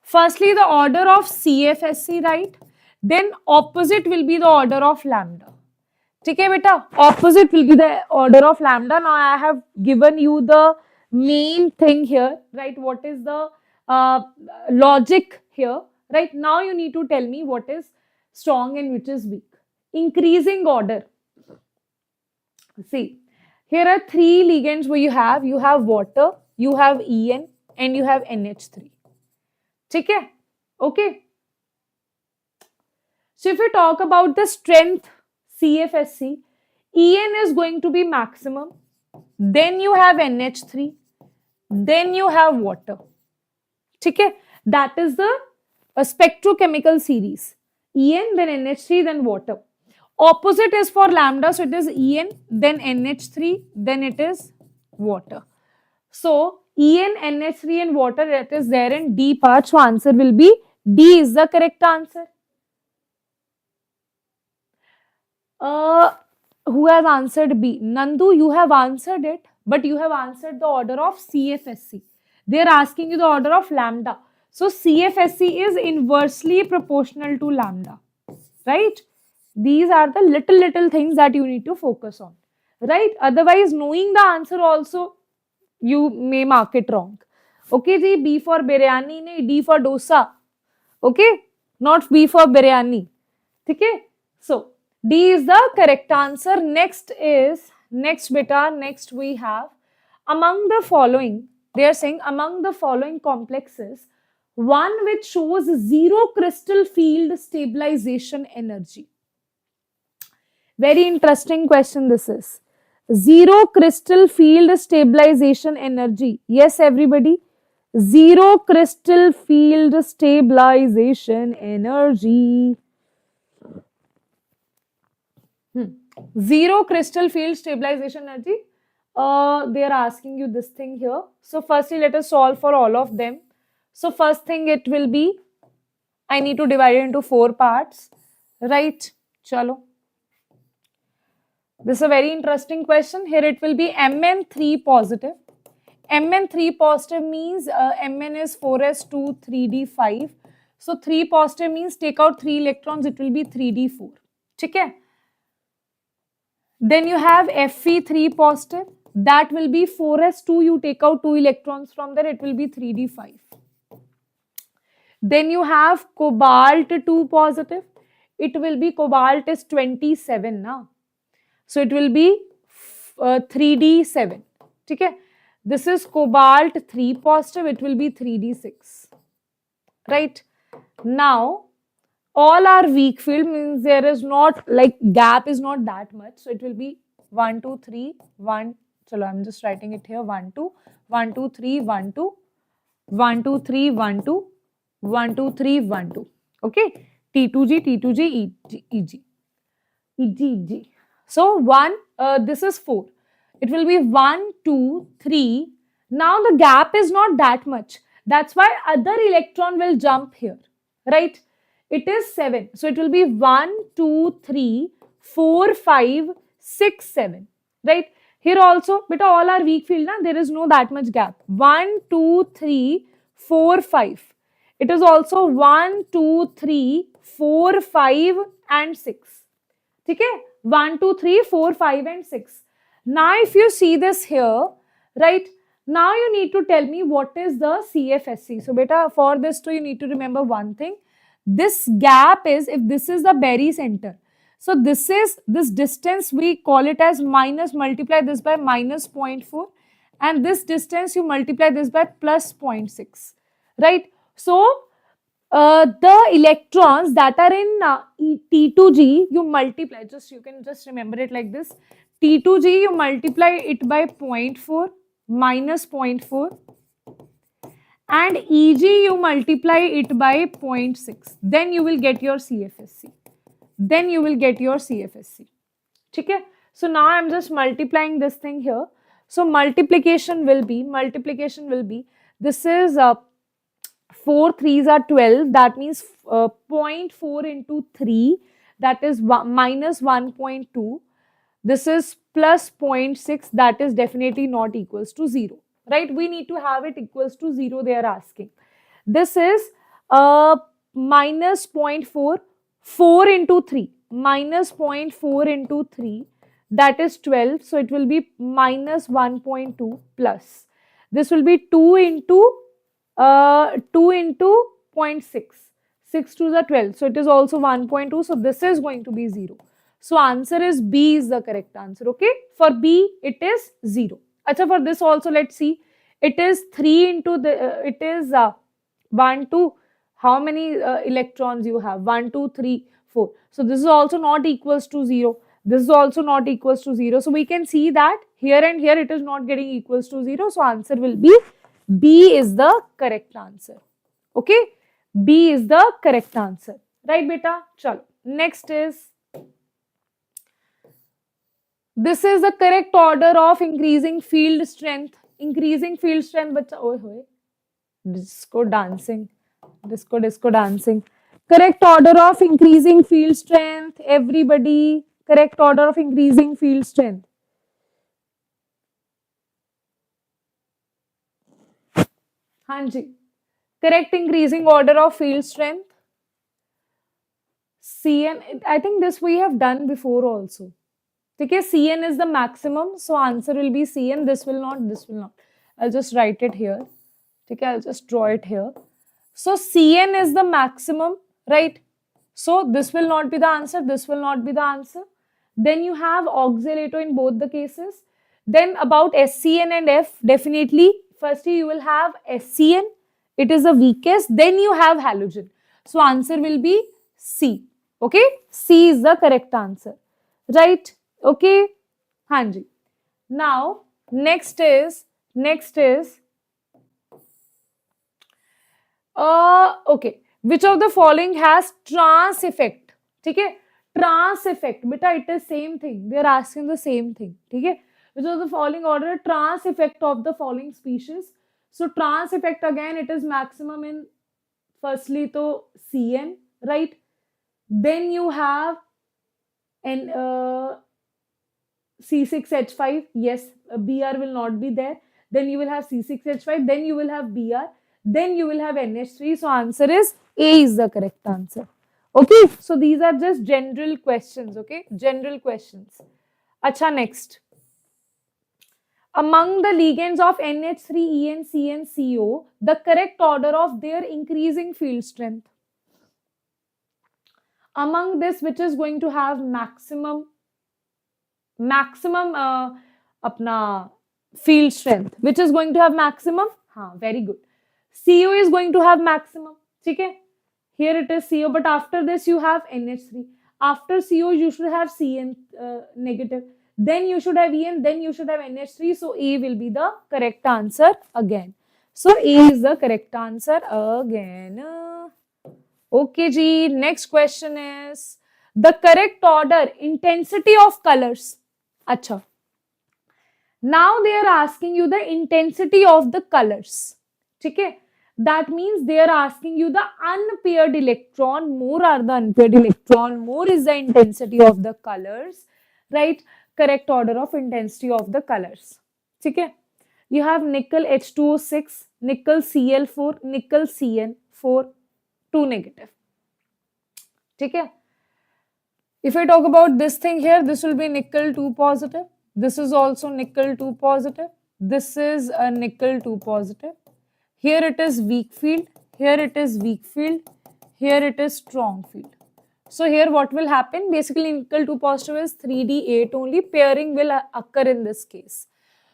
Firstly, the order of CFSC, right? Then opposite will be the order of lambda. ठीक है बेटा, opposite will be the order of lambda. Now I have given you the main thing here, right? What is the logic here, right? Now you need to tell me what is strong and which is weak. Increasing order. See, here are three ligands where you have water, you have En, and you have NH3. ठीक है? Okay. So if we talk about the strength CFSC, En is going to be maximum, then you have NH3, then you have water. Okay, that is the spectrochemical series. En, then NH3, then water. Opposite is for lambda, so it is En, then NH3, then it is water. So En, NH3 and water, that is there in D part, so answer will be D is the correct answer. Who has answered B? Nandu, you have answered it, but you have answered the order of CFSC. They are asking you the order of lambda. So CFSC is inversely proportional to lambda, right? These are the little things that you need to focus on, right? Otherwise, knowing the answer also, you may mark it wrong. Okay, ji, B for biryani, nahi, D for dosa. Okay, not B for biryani. Okay, so D is the correct answer. Next we have among the following, they are saying among the following complexes, one which shows zero crystal field stabilization energy. Very interesting question this is. Zero crystal field stabilization energy. Yes, everybody. Zero crystal field stabilization energy. Zero crystal field stabilization energy. They are asking you this thing here. So firstly, let us solve for all of them. So first thing it will be, I need to divide it into 4 parts. Right? Chalo. This is a very interesting question. Here it will be Mn3 positive. Mn3 positive means Mn is 4s2 3d5. So 3 positive means take out 3 electrons, it will be 3d4. Okay? Then you have Fe3 positive. That will be 4s2. You take out 2 electrons from there, it will be 3d5. Then you have cobalt 2 positive. It will be cobalt is 27 now. So it will be 3d7. Okay? This is cobalt 3 positive. It will be 3d6. Right? Now, all are weak field, means there is not, like, gap is not that much. So it will be 1, 2, 3, 1. Chalo, I'm just writing it here. 1, 2, 1, 2, 3, 1, 2, 1, 2, 3, 1, 2, 1, 2, 3, 1, 2. Okay? T2G, T2G, EG. EG. So 1, this is 4. It will be 1, 2, 3. Now the gap is not that much. That's why other electron will jump here, right? It is 7. So it will be 1, 2, 3, 4, 5, 6, 7, right? Here also, beta, all are weak field, na? There is no that much gap. 1, 2, 3, 4, 5. It is also 1, 2, 3, 4, 5 and 6. Okay? 1, 2, 3, 4, 5 and 6. Now if you see this here, right? Now you need to tell me what is the CFSC. So beta, for this too, you need to remember one thing. This gap is, if this is the barycenter. So this is, this distance we call it as minus, multiply this by minus 0.4, and this distance you multiply this by plus 0.6, right? So the electrons that are in T2G, you multiply, you can just remember it like this. T2G, you multiply it by 0.4 minus 0.4, and EG, you multiply it by 0.6. Then you will get your CFSC. Then you will get your CFSC. Okay? So now I am just multiplying this thing here. So multiplication will be, this is 4 3s are 12. That means 0.4 into 3, that is minus 1.2. This is plus 0.6, that is definitely not equals to 0, right? We need to have it equals to 0, they are asking. This is minus 0.4, 4 into 3, minus 0.4 into 3, that is 12. So it will be minus 1.2 plus. This will be 2 into 0.6. 6 to the 12. So it is also 1.2. So this is going to be 0. So answer is B is the correct answer. Okay. For B, it is 0. Acha, for this also, let's see. It is 3 into the, it is 1, 2. How many electrons you have? 1, 2, 3, 4. So this is also not equals to 0. This is also not equals to 0. So we can see that here and here it is not getting equals to 0. So answer will be B is the correct answer. Okay. B is the correct answer. Right, beta? Chalo. Next is, this is the correct order of increasing field strength. Increasing field strength, bacha. Oh, disco dancing. Disco dancing. Correct order of increasing field strength. Everybody. Correct order of increasing field strength. Hanji. Correct increasing order of field strength. Cn. I think this we have done before also. Okay, Cn is the maximum. So answer will be Cn. This will not, this will not. I'll just write it here. Okay, I'll just draw it here. So Cn is the maximum, right? So this will not be the answer. This will not be the answer. Then you have oxalato in both the cases. Then about SCN and F, definitely. Firstly, you will have SCN. It is the weakest. Then you have halogen. So answer will be C. Okay. C is the correct answer. Right. Okay. Hanji. Now, next is, okay. Which of the following has trans effect? Okay. Trans effect. Beta, it is same thing. They are asking the same thing. Okay. Which of the following order trans effect of the following species? So trans effect again, it is maximum in firstly to Cn, right? Then you have an C6H5. Yes, Br will not be there. Then you will have C6H5. Then you will have Br. Then you will have NH3. So answer is A is the correct answer. Okay. So these are just general questions. Okay. General questions. Acha, next. Among the ligands of NH3, EN, CN, CO, the correct order of their increasing field strength. Among this, which is going to have maximum apna field strength, which is going to have maximum? Very good. CO is going to have maximum. Okay? Here it is CO, but after this you have NH3. After CO you should have CN negative. Then you should have EN, then you should have NH3. So A will be the correct answer again. So A is the correct answer again. Okay, Ji. Next question is the correct order, intensity of colors. Acha. Now they are asking you the intensity of the colors. Okay. That means they are asking you the unpaired electron. More are the unpaired electron, more is the intensity of the colors, right? Correct order of intensity of the colors. Okay? You have nickel H2O6, nickel Cl4, nickel Cn4, 2 negative. Okay? If I talk about this thing here, this will be nickel 2 positive. This is also nickel 2 positive. This is a nickel 2 positive. Here it is weak field. Here it is weak field. Here it is strong field. So here what will happen? Basically nickel 2 positive is 3d8 only. Pairing will occur in this case.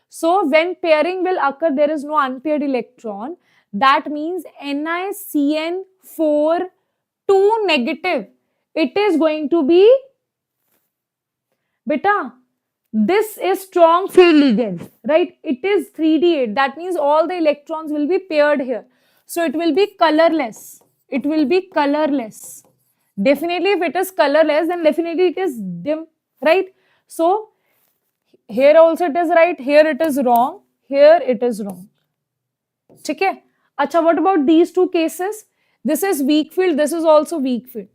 So when pairing will occur, there is no unpaired electron. That means NiCN4 2 negative. It is going to be, beta, this is strong field ligand, right? It is 3d8. That means all the electrons will be paired here. So it will be colorless. It will be colorless. Definitely if it is colorless, then definitely it is dim, right? So here also it is right, here it is wrong, here it is wrong. Okay? Acha, what about these two cases? This is weak field, this is also weak field,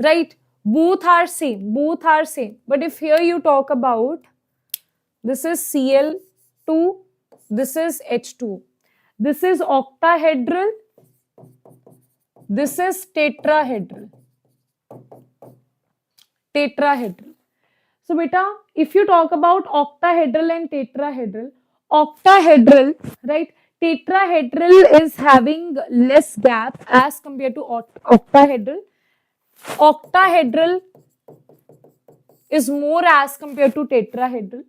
right? Both are same, both are same. But if here you talk about, this is Cl2, this is H2. This is octahedral, this is tetrahedral. Tetrahedral. So beta, if you talk about octahedral and tetrahedral, octahedral, right? Tetrahedral is having less gap as compared to octahedral. Octahedral is more as compared to tetrahedral.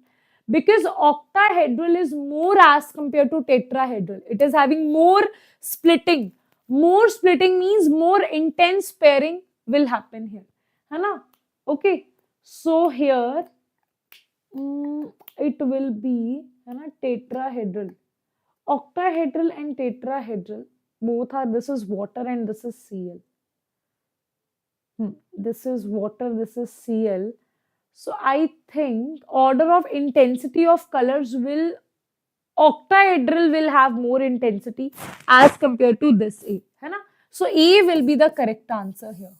Because octahedral is more as compared to tetrahedral. It is having more splitting. More splitting means more intense pairing will happen here. Hai? Okay. So here it will be tetrahedral. Octahedral and tetrahedral both are, this is water and this is Cl. This is water, this is Cl. So I think order of intensity of colors will, octahedral will have more intensity as compared to this A. Hai na? So A will be the correct answer here.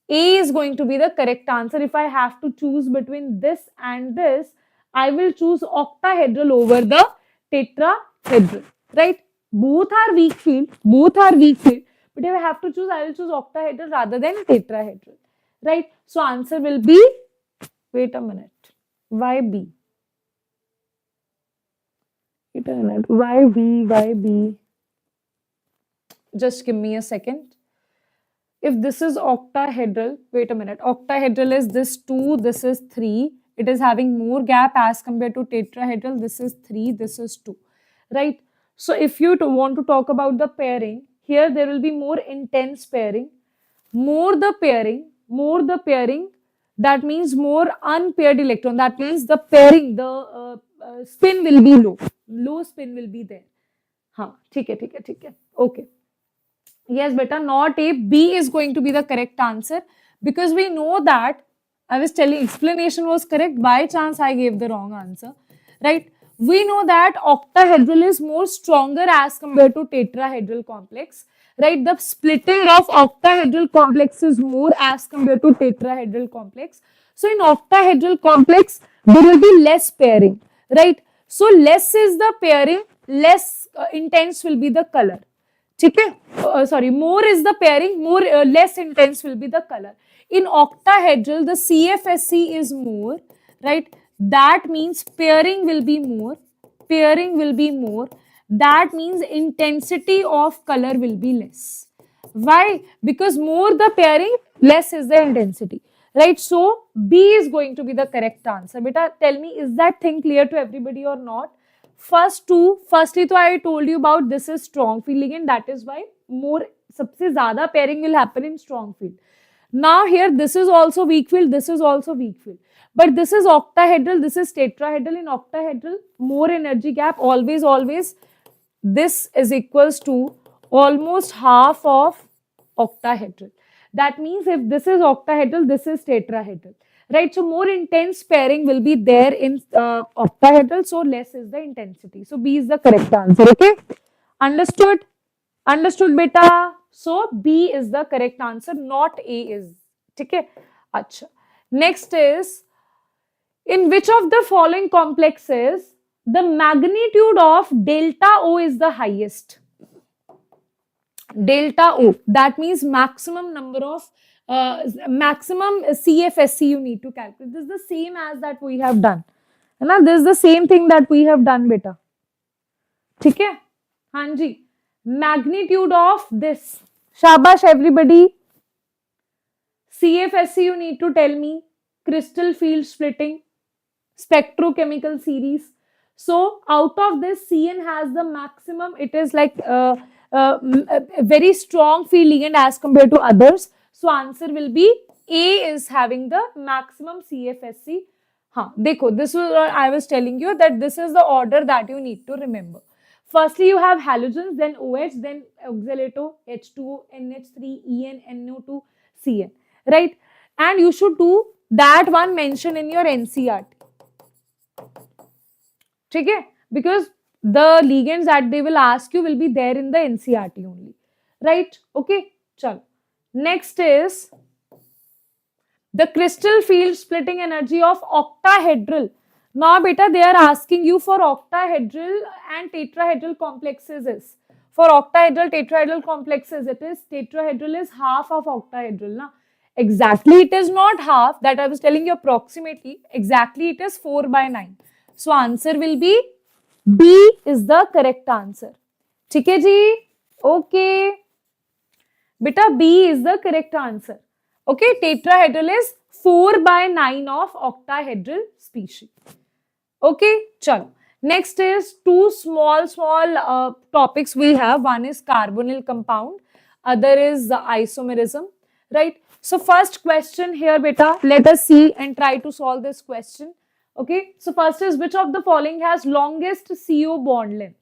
A is going to be the correct answer. If I have to choose between this and this, I will choose octahedral over the tetrahedral, right? Both are weak field, both are weak field. But if I have to choose, I will choose octahedral rather than tetrahedral, right? So answer will be, wait a minute, YB. Wait a minute, YB. Just give me a second. If this is octahedral, wait a minute, octahedral is this 2, this is 3. It is having more gap as compared to tetrahedral. This is 3, this is 2, right? So if you want to talk about the pairing, here there will be more intense pairing. More the pairing, that means more unpaired electron. That means the pairing, the spin will be low. Low spin will be there. हाँ, ठीक है. Okay. Yes, beta, not A. B is going to be the correct answer because we know that, I was telling, explanation was correct. By chance, I gave the wrong answer, right? We know that octahedral is more stronger as compared to tetrahedral complex, right? The splitting of octahedral complex is more as compared to tetrahedral complex. So in octahedral complex, there will be less pairing, right? So less is the pairing, less intense will be the color. Sorry, more is the pairing, more less intense will be the color. In octahedral, the CFSC is more, right? That means pairing will be more. That means intensity of color will be less. Why? Because more the pairing, less is the intensity, right? So B is going to be the correct answer. Beta, tell me, is that thing clear to everybody or not? Firstly, I told you about this is strong field ligand. That is why more, सबसे ज़्यादा pairing will happen in strong field. Now here, this is also weak field. This is also weak field. But this is octahedral. This is tetrahedral. In octahedral, more energy gap. Always. This is equals to almost half of octahedral. That means if this is octahedral, this is tetrahedral. Right, so more intense pairing will be there in octahedral, so less is the intensity. So B is the correct answer, okay? Understood? Understood beta? So B is the correct answer, not A is. Okay? Acha. Next is, in which of the following complexes the magnitude of delta O is the highest? Delta O, that means maximum number of maximum CFSC you need to calculate. This is the same as that we have done. Now, this is the same thing that we have done beta. ठीक है? हाँ जी. Magnitude of this. Shabash everybody. CFSC you need to tell me. Crystal field splitting. Spectrochemical series. So out of this, CN has the maximum. It is like a very strong field ligand as compared to others. So answer will be A is having the maximum CFSC. Huh, dekho, this was what I was telling you, that this is the order that you need to remember. Firstly, you have halogens, then OH, then oxalato, H2O, NH3, EN, NO2, CN. Right? And you should do that one mentioned in your NCERT. Okay? Because the ligands that they will ask you will be there in the NCERT only. Right? Okay? Chal. Next is the crystal field splitting energy of octahedral. Now, beta, they are asking you for octahedral and tetrahedral complexes. For octahedral, tetrahedral complexes, it is tetrahedral is half of octahedral. Na? Exactly, it is not half. That I was telling you approximately. Exactly, it is 4/9. So, answer will be B is the correct answer. ठीक है जी? Okay. Beta, B is the correct answer. Okay, tetrahedral is 4/9 of octahedral species. Okay, chalo. Next is two small topics we have. One is carbonyl compound, other is the isomerism, right? So first question here, beta, let us see and try to solve this question. Okay, so first is, which of the following has longest CO bond length?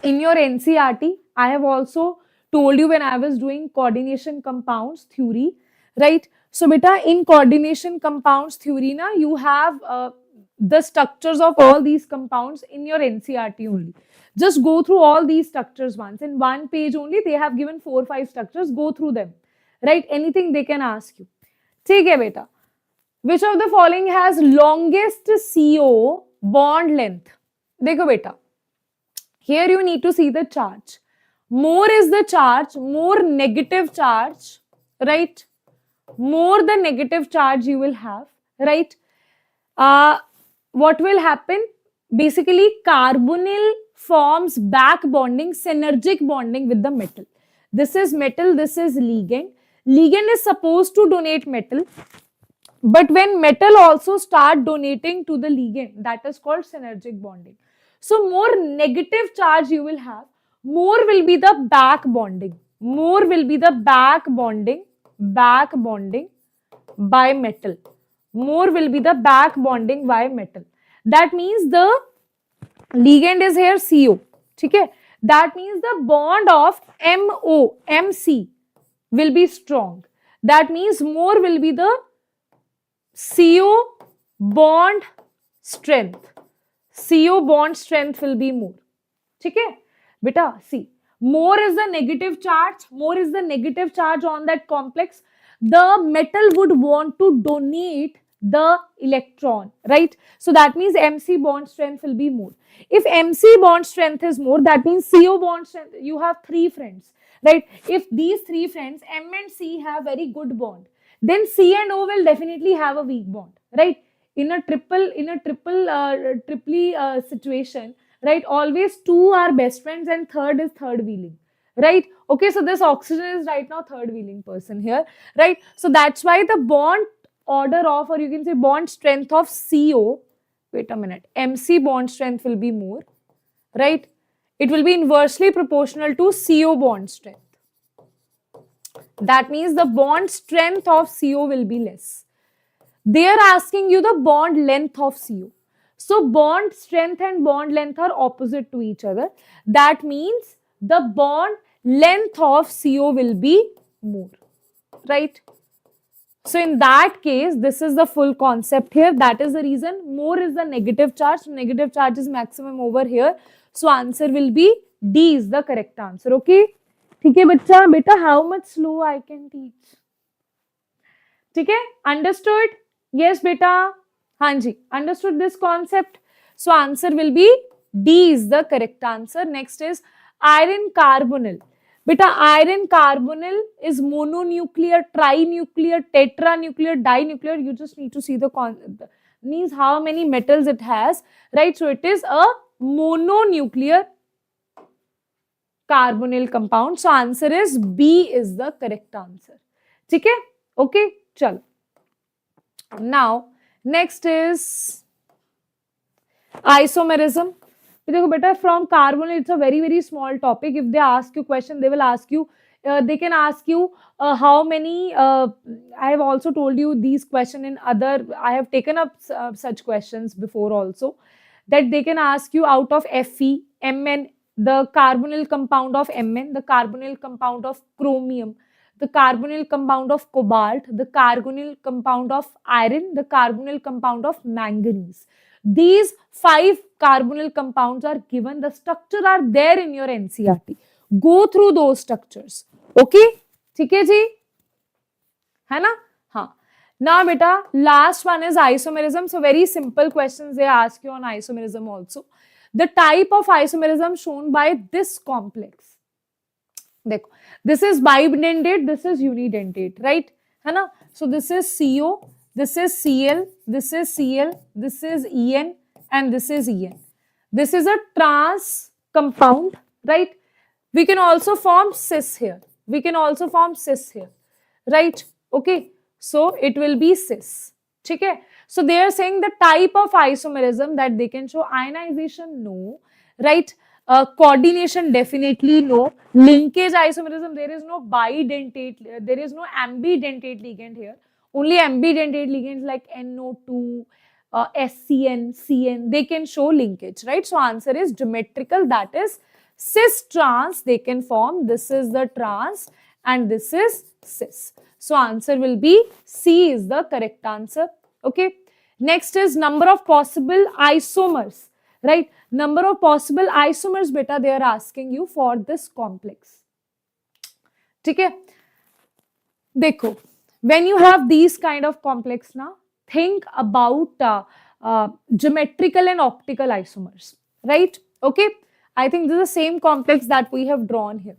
In your NCERT, I have also told you when I was doing coordination compounds theory, right? So, beta, in coordination compounds theory, na, you have the structures of all these compounds in your NCERT only. Just go through all these structures once. In one page only, they have given 4 or 5 structures. Go through them, right? Anything they can ask you. Take है beta. Which of the following has longest CO bond length? देखो beta. Here you need to see the charge. More is the charge, more negative charge, right? More the negative charge you will have, right? What will happen? Basically, carbonyl forms back bonding, synergic bonding with the metal. This is metal, this is ligand. Ligand is supposed to donate metal. But when metal also start donating to the ligand, that is called synergic bonding. So more negative charge you will have, more will be the back bonding. More will be the back bonding by metal. More will be the back bonding by metal. That means the ligand is here CO. Okay? That means the bond of MC will be strong. That means more will be the CO bond strength. CO bond strength will be more. Okay? Beta, see. More is the negative charge. More is the negative charge on that complex. The metal would want to donate the electron, right? So that means MC bond strength will be more. If MC bond strength is more, that means CO bond strength, you have 3 friends, right? If these 3 friends, M and C, have very good bond, then C and O will definitely have a weak bond, right? In a triple situation, right? Always 2 are best friends and third is third wheeling, right? Okay, so this oxygen is right now third wheeling person here, right? So that's why the bond order of, or you can say bond strength of CO, wait a minute, MC bond strength will be more, right? It will be inversely proportional to CO bond strength. That means the bond strength of CO will be less. They are asking you the bond length of CO. So bond strength and bond length are opposite to each other. That means the bond length of CO will be more, right? So in that case, this is the full concept here. That is the reason more is the negative charge. Negative charge is maximum over here. So answer will be D is the correct answer. Okay. ठीक है बच्चा बेटा, how much slow I can teach. ठीक है, understood? Yes बेटा, हाँ जी, understood this concept. So answer will be D is the correct answer. Next is iron carbonyl. Beta, iron carbonyl is mononuclear, trinuclear, tetranuclear, dinuclear. You just need to see the means how many metals it has, right? So it is a mononuclear carbonyl compound. So answer is B is the correct answer. Okay? Okay, chalo. Now, next is isomerism. देखो बेटा, from carbonyl it's a very small topic. If they ask you question, they will ask you, they can ask you how many, I have also told you these questions in other, I have taken up such questions before also, that they can ask you out of Fe, Mn, the carbonyl compound of Mn, the carbonyl compound of chromium, the carbonyl compound of cobalt, the carbonyl compound of iron, the carbonyl compound of manganese. These 5 carbonyl compounds are given. The structure are there in your NCERT. Go through those structures. Okay? ठीक है जी? है ना? हाँ. Now beta, last one is isomerism. So very simple questions they ask you on isomerism also. The type of isomerism shown by this complex. देखो, this is bidentate, this is unidentate, right? है ना? So this is CO. This is Cl, this is Cl, this is En, and this is En. This is a trans compound, right? We can also form cis here. We can also form cis here, right? Okay. So it will be cis. Okay. So they are saying the type of isomerism that they can show. Ionization, no, right? Coordination, definitely no. Linkage isomerism, there is no bidentate, there is no ambidentate ligand here. Only ambidentate ligands like NO2, SCN, CN, they can show linkage, right? So answer is geometrical, that is cis trans they can form. This is the trans and this is cis. So answer will be C is the correct answer. Okay. Next is number of possible isomers, right? Number of possible isomers beta they are asking you for this complex. Okay. देखो, when you have these kind of complex now, think about geometrical and optical isomers, right? Okay. I think this is the same complex that we have drawn here,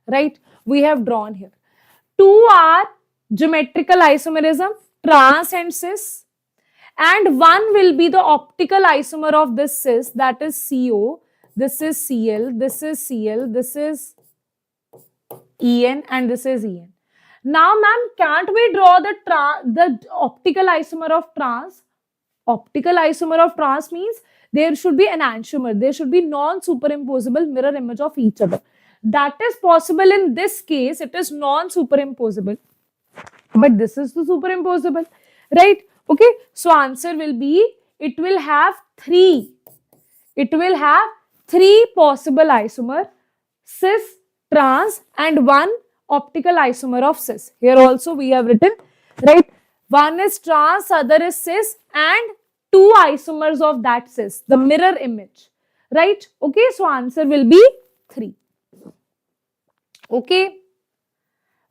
right? We have drawn here. 2 are geometrical isomerism, trans and cis, and 1 will be the optical isomer of this cis, that is CO. This is Cl, this is Cl, this is En, and this is En. Now, ma'am, can't we draw the optical isomer of trans? Optical isomer of trans means there should be an enantiomer. There should be non-superimposable mirror image of each other. That is possible in this case. It is non-superimposable. But this is the superimposable, right? Okay. So answer will be, it will have 3. It will have 3 possible isomer, cis, trans, and 1 optical isomer of cis. Here also we have written, right? 1 is trans, other is cis, and 2 isomers of that cis, the mirror image, right? Okay, so answer will be 3. Okay.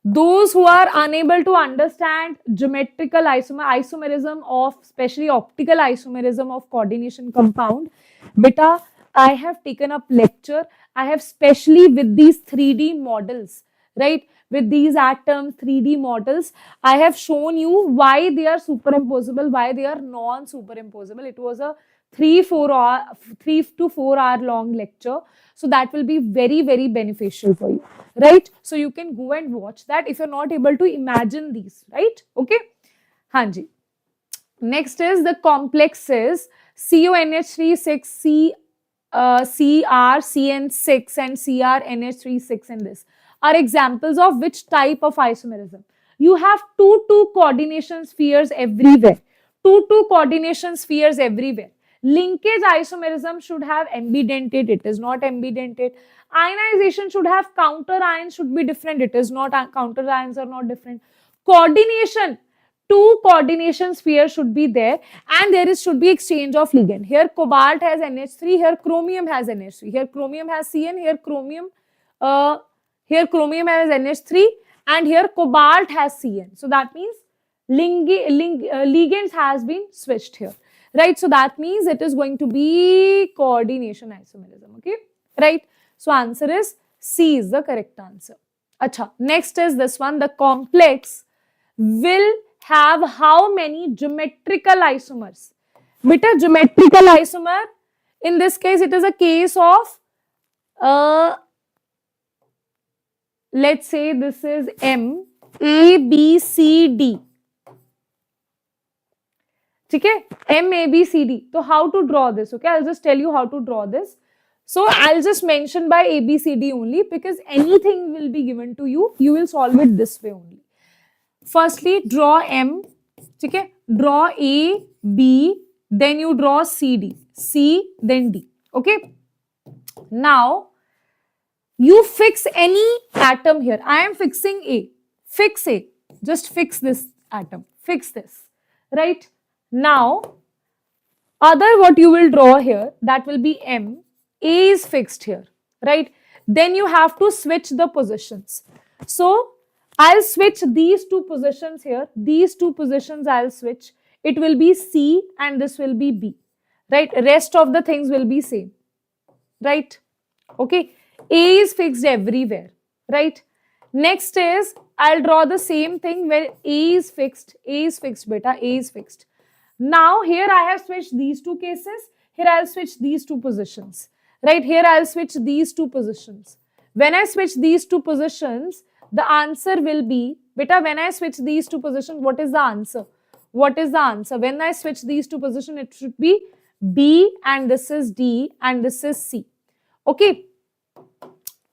Those who are unable to understand geometrical isomerism of, especially optical isomerism of coordination compound, beta, I have taken up lecture. I have specially with these 3D models, right? With these atoms, 3D models, I have shown you why they are superimposable, why they are non-superimposable. It was a 3 to 4 hour long lecture. So that will be very beneficial for you, right? So you can go and watch that if you're not able to imagine these, right? Okay. Hanji. Next is the complexes CONH36, CrCN6 and CrNH36 in this are examples of which type of isomerism. You have 2 coordination spheres everywhere. 2 coordination spheres everywhere. Linkage isomerism should have ambidentate. It is not ambidentate. Ionization should have counter ions should be different. It is not. Counter ions are not different. Coordination. two coordination spheres should be there, and there should be exchange of ligand. Here cobalt has NH3, here chromium has NH3, here chromium has Cn, here chromium has NH3, and here cobalt has Cn. So that means ligands has been switched here, right? So that means it is going to be coordination isomerism, okay, right? So answer is C is the correct answer. Acha, next is this one. The complex will have how many geometrical isomers? Beta, geometrical isomer, in this case it is a case of let's say this is M, A, B, C, D. Okay, M, A, B, C, D. So how to draw this? Okay, I'll just tell you how to draw this. So I'll just mention by A, B, C, D only, because anything will be given to you. You will solve it this way only. Firstly, draw M. Okay, draw A, B, then you draw C, D. C, then D. Okay. Now, you fix any atom here. I am fixing A. Fix A. Just fix this atom. Fix this. Right? Now, other what you will draw here, that will be M. A is fixed here. Right? Then you have to switch the positions. So, I'll switch these two positions here. These two positions I'll switch. It will be C and this will be B. Right? Rest of the things will be same. Right? Okay. A is fixed everywhere. Right? Next is, I'll draw the same thing where A is fixed. A is fixed, beta. A is fixed. Now, here I have switched these two cases. Here I'll switch these two positions. Right? Here I'll switch these two positions. When I switch these two positions, the answer will be, beta, when I switch these two positions, what is the answer? What is the answer? When I switch these two positions, it should be B and this is D and this is C. Okay.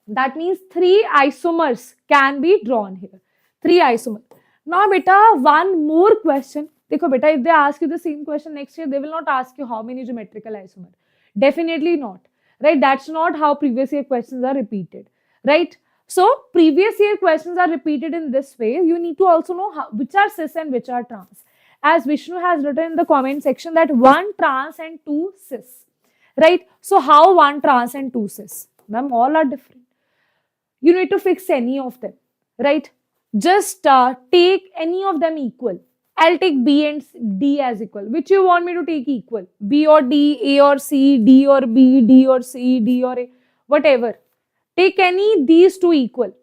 That means 3 isomers can be drawn here. 3 isomers. Now, beta, one more question. Dekho, beta, if they ask you the same question next year, they will not ask you how many geometrical isomers. Definitely not. Right? That's not how previous year questions are repeated. Right? So, previous year questions are repeated in this way. You need to also know which are cis and which are trans. As Vishnu has written in the comment section that 1 trans and 2 cis. Right? So, how 1 trans and 2 cis? Ma'am, all are different. You need to fix any of them, right? Just take any of them equal. I'll take B and D as equal. Which you want me to take equal? B or D, A or C, D or B, D or C, D or A, whatever. Take any these two equal.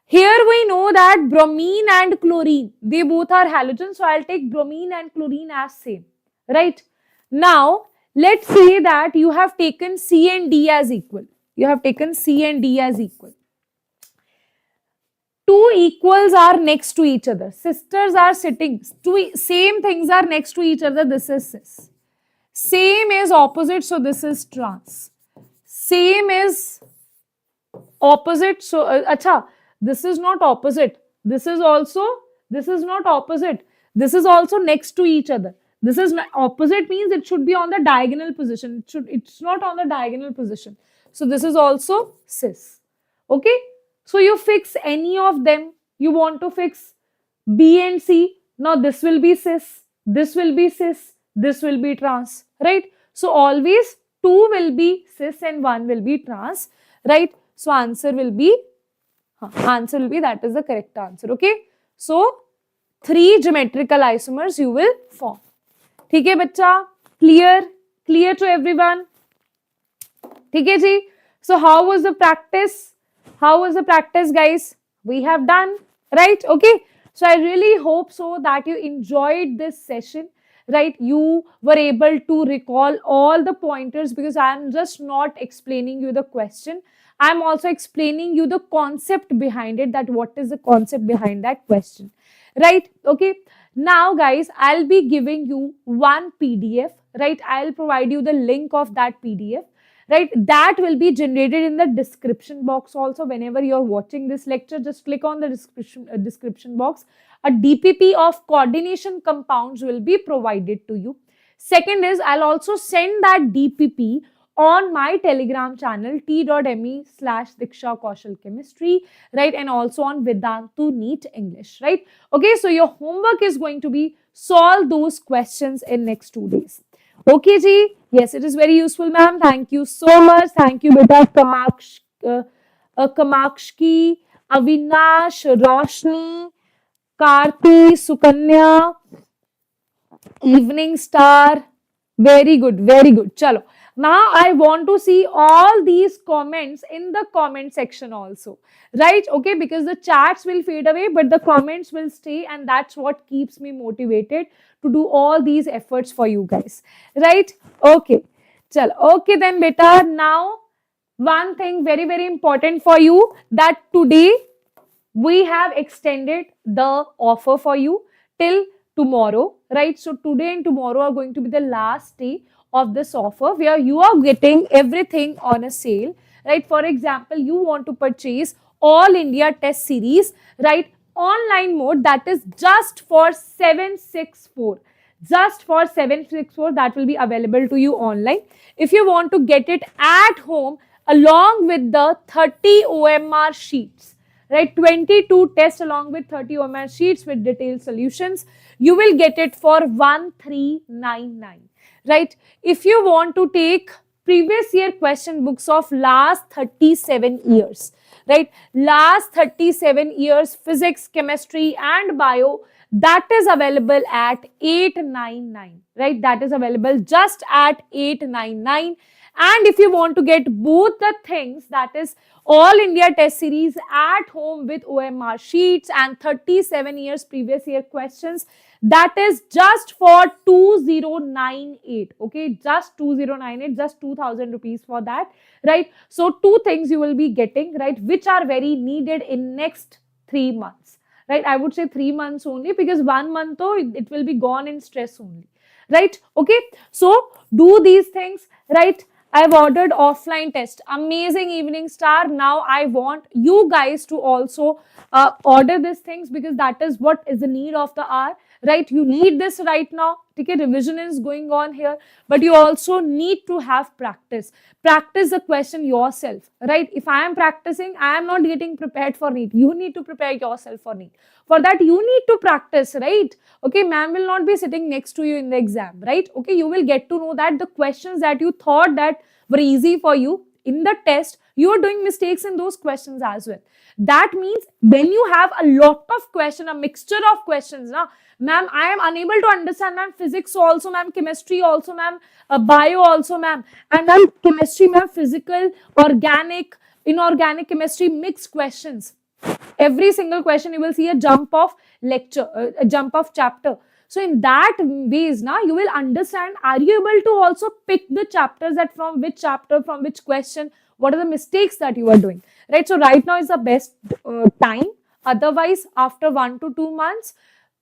Here we know that bromine and chlorine, they both are halogens. So I'll take bromine and chlorine as same, right? Now, let's say that you have taken C and D as equal. You have taken C and D as equal. Two equals are next to each other. Sisters are sitting. Two same things are next to each other. This is cis. Same is opposite. So this is trans. Same is opposite. So, acha, this is not opposite. This is not opposite. This is also next to each other. This is opposite means it should be on the diagonal position. It's not on the diagonal position. So this is also cis. Okay. So you fix any of them. You want to fix B and C. Now this will be cis. This will be cis. This will be trans. Right? So always 2 will be cis and 1 will be trans. Right? So answer will be that is the correct answer. Okay? So 3 geometrical isomers you will form. ठीक है बच्चा? Clear to everyone? ठीक है जी? So how was the practice? How was the practice, guys? We have done, right? Okay. So I really hope so that you enjoyed this session, right? You were able to recall all the pointers because I am just not explaining you the question. I am also explaining you the concept behind it, that what is the concept behind that question, right? Okay. Now, guys, I'll be giving you one PDF, right? I'll provide you the link of that PDF. Right, that will be generated in the description box also. Whenever you're watching this lecture, just click on the description box. A DPP of coordination compounds will be provided to you. Second is, I'll also send that DPP on my Telegram channel t.me/Diksha Kaushal Chemistry, right? And also on Vedantu NEET English, right? Okay, so your homework is going to be solve those questions in next 2 days. Okay, ji. Yes, it is very useful, ma'am. Thank you so much. Thank you, beta. Kamakshki, Avinash, Roshni, Karti, Sukanya, Evening Star. Very good, very good. Chalo. Now I want to see all these comments in the comment section also. Right? Okay, because the chats will fade away, but the comments will stay, and that's what keeps me motivated to do all these efforts for you guys. Right? Okay. Chalo. Okay, then beta. Now, one thing very, very important for you, that today we have extended the offer for you till tomorrow, right? So today and tomorrow are going to be the last day of this offer, where you are getting everything on a sale, right? For example, you want to purchase All India Test Series, right? Online mode, that is just for 764. Just for 764, that will be available to you online. If you want to get it at home along with the 30 OMR sheets, right? 22 tests along with 30 OMR sheets with detailed solutions, you will get it for 1399, right? If you want to take previous year question books of last 37 years, right? Last 37 years physics, chemistry and bio, that is available at 899, right? That is available just at 899. And if you want to get both the things, that is All India Test Series at home with OMR sheets and 37 years previous year questions, that is just for 2098. Okay, just 2098, just 2000 rupees for that, right? So two things you will be getting, right, which are very needed in next 3 months, right? I would say 3 months only, because 1 month though it will be gone in stress only, right? Okay, so do these things, right? I've ordered offline test. Amazing, Evening Star. Now I want you guys to also order these things, because that is what is the need of the hour, right? You need this right now. Okay, revision is going on here, but you also need to have practice. Practice the question yourself, right? If I am practicing, I am not getting prepared for NEET. You need to prepare yourself for NEET. For that, you need to practice, right? Okay, ma'am will not be sitting next to you in the exam, right? Okay, you will get to know that the questions that you thought that were easy for you in the test, you are doing mistakes in those questions as well. That means when you have a lot of questions, a mixture of questions, now, ma'am, I am unable to understand, ma'am, physics also, ma'am, chemistry also, ma'am, bio also, ma'am, and ma'am, chemistry, ma'am, physical, organic, inorganic chemistry, mixed questions. Every single question you will see a jump of lecture, a jump of chapter. So in that ways, now you will understand, are you able to also pick the chapters, that from which chapter, from which question, what are the mistakes that you are doing, right? So right now is the best time. Otherwise, after 1 to 2 months,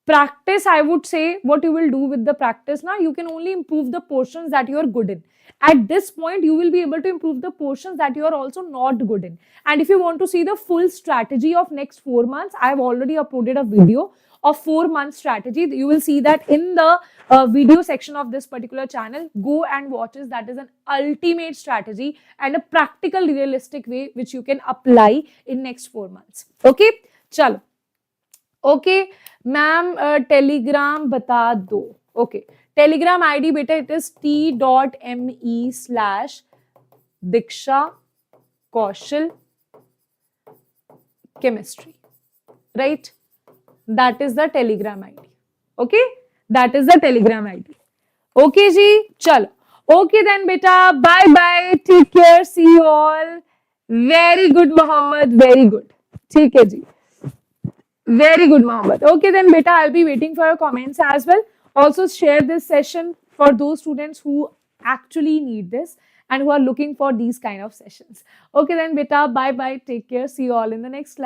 practice, I would say, what you will do with the practice now, you can only improve the portions that you are good in. At this point, you will be able to improve the portions that you are also not good in. And if you want to see the full strategy of next 4 months, I have already uploaded a video of 4 month strategy. You will see that in the video section of this particular channel. Go and watch it. That is an ultimate strategy and a practical, realistic way which you can apply in next 4 months. Okay, chalo. Okay, ma'am, telegram bata do. Okay, telegram ID beta, it is t.me/Diksha Kaushal Chemistry, right? That is the telegram ID. Okay, that is the telegram ID. Okay ji, chalo. Okay then beta, bye bye, take care, see you all. Very good, Mohammed, very good. ठीक है जी. Very good, Mohammed. Okay, then, beta, I'll be waiting for your comments as well. Also, share this session for those students who actually need this and who are looking for these kind of sessions. Okay, then, beta, bye bye. Take care. See you all in the next class.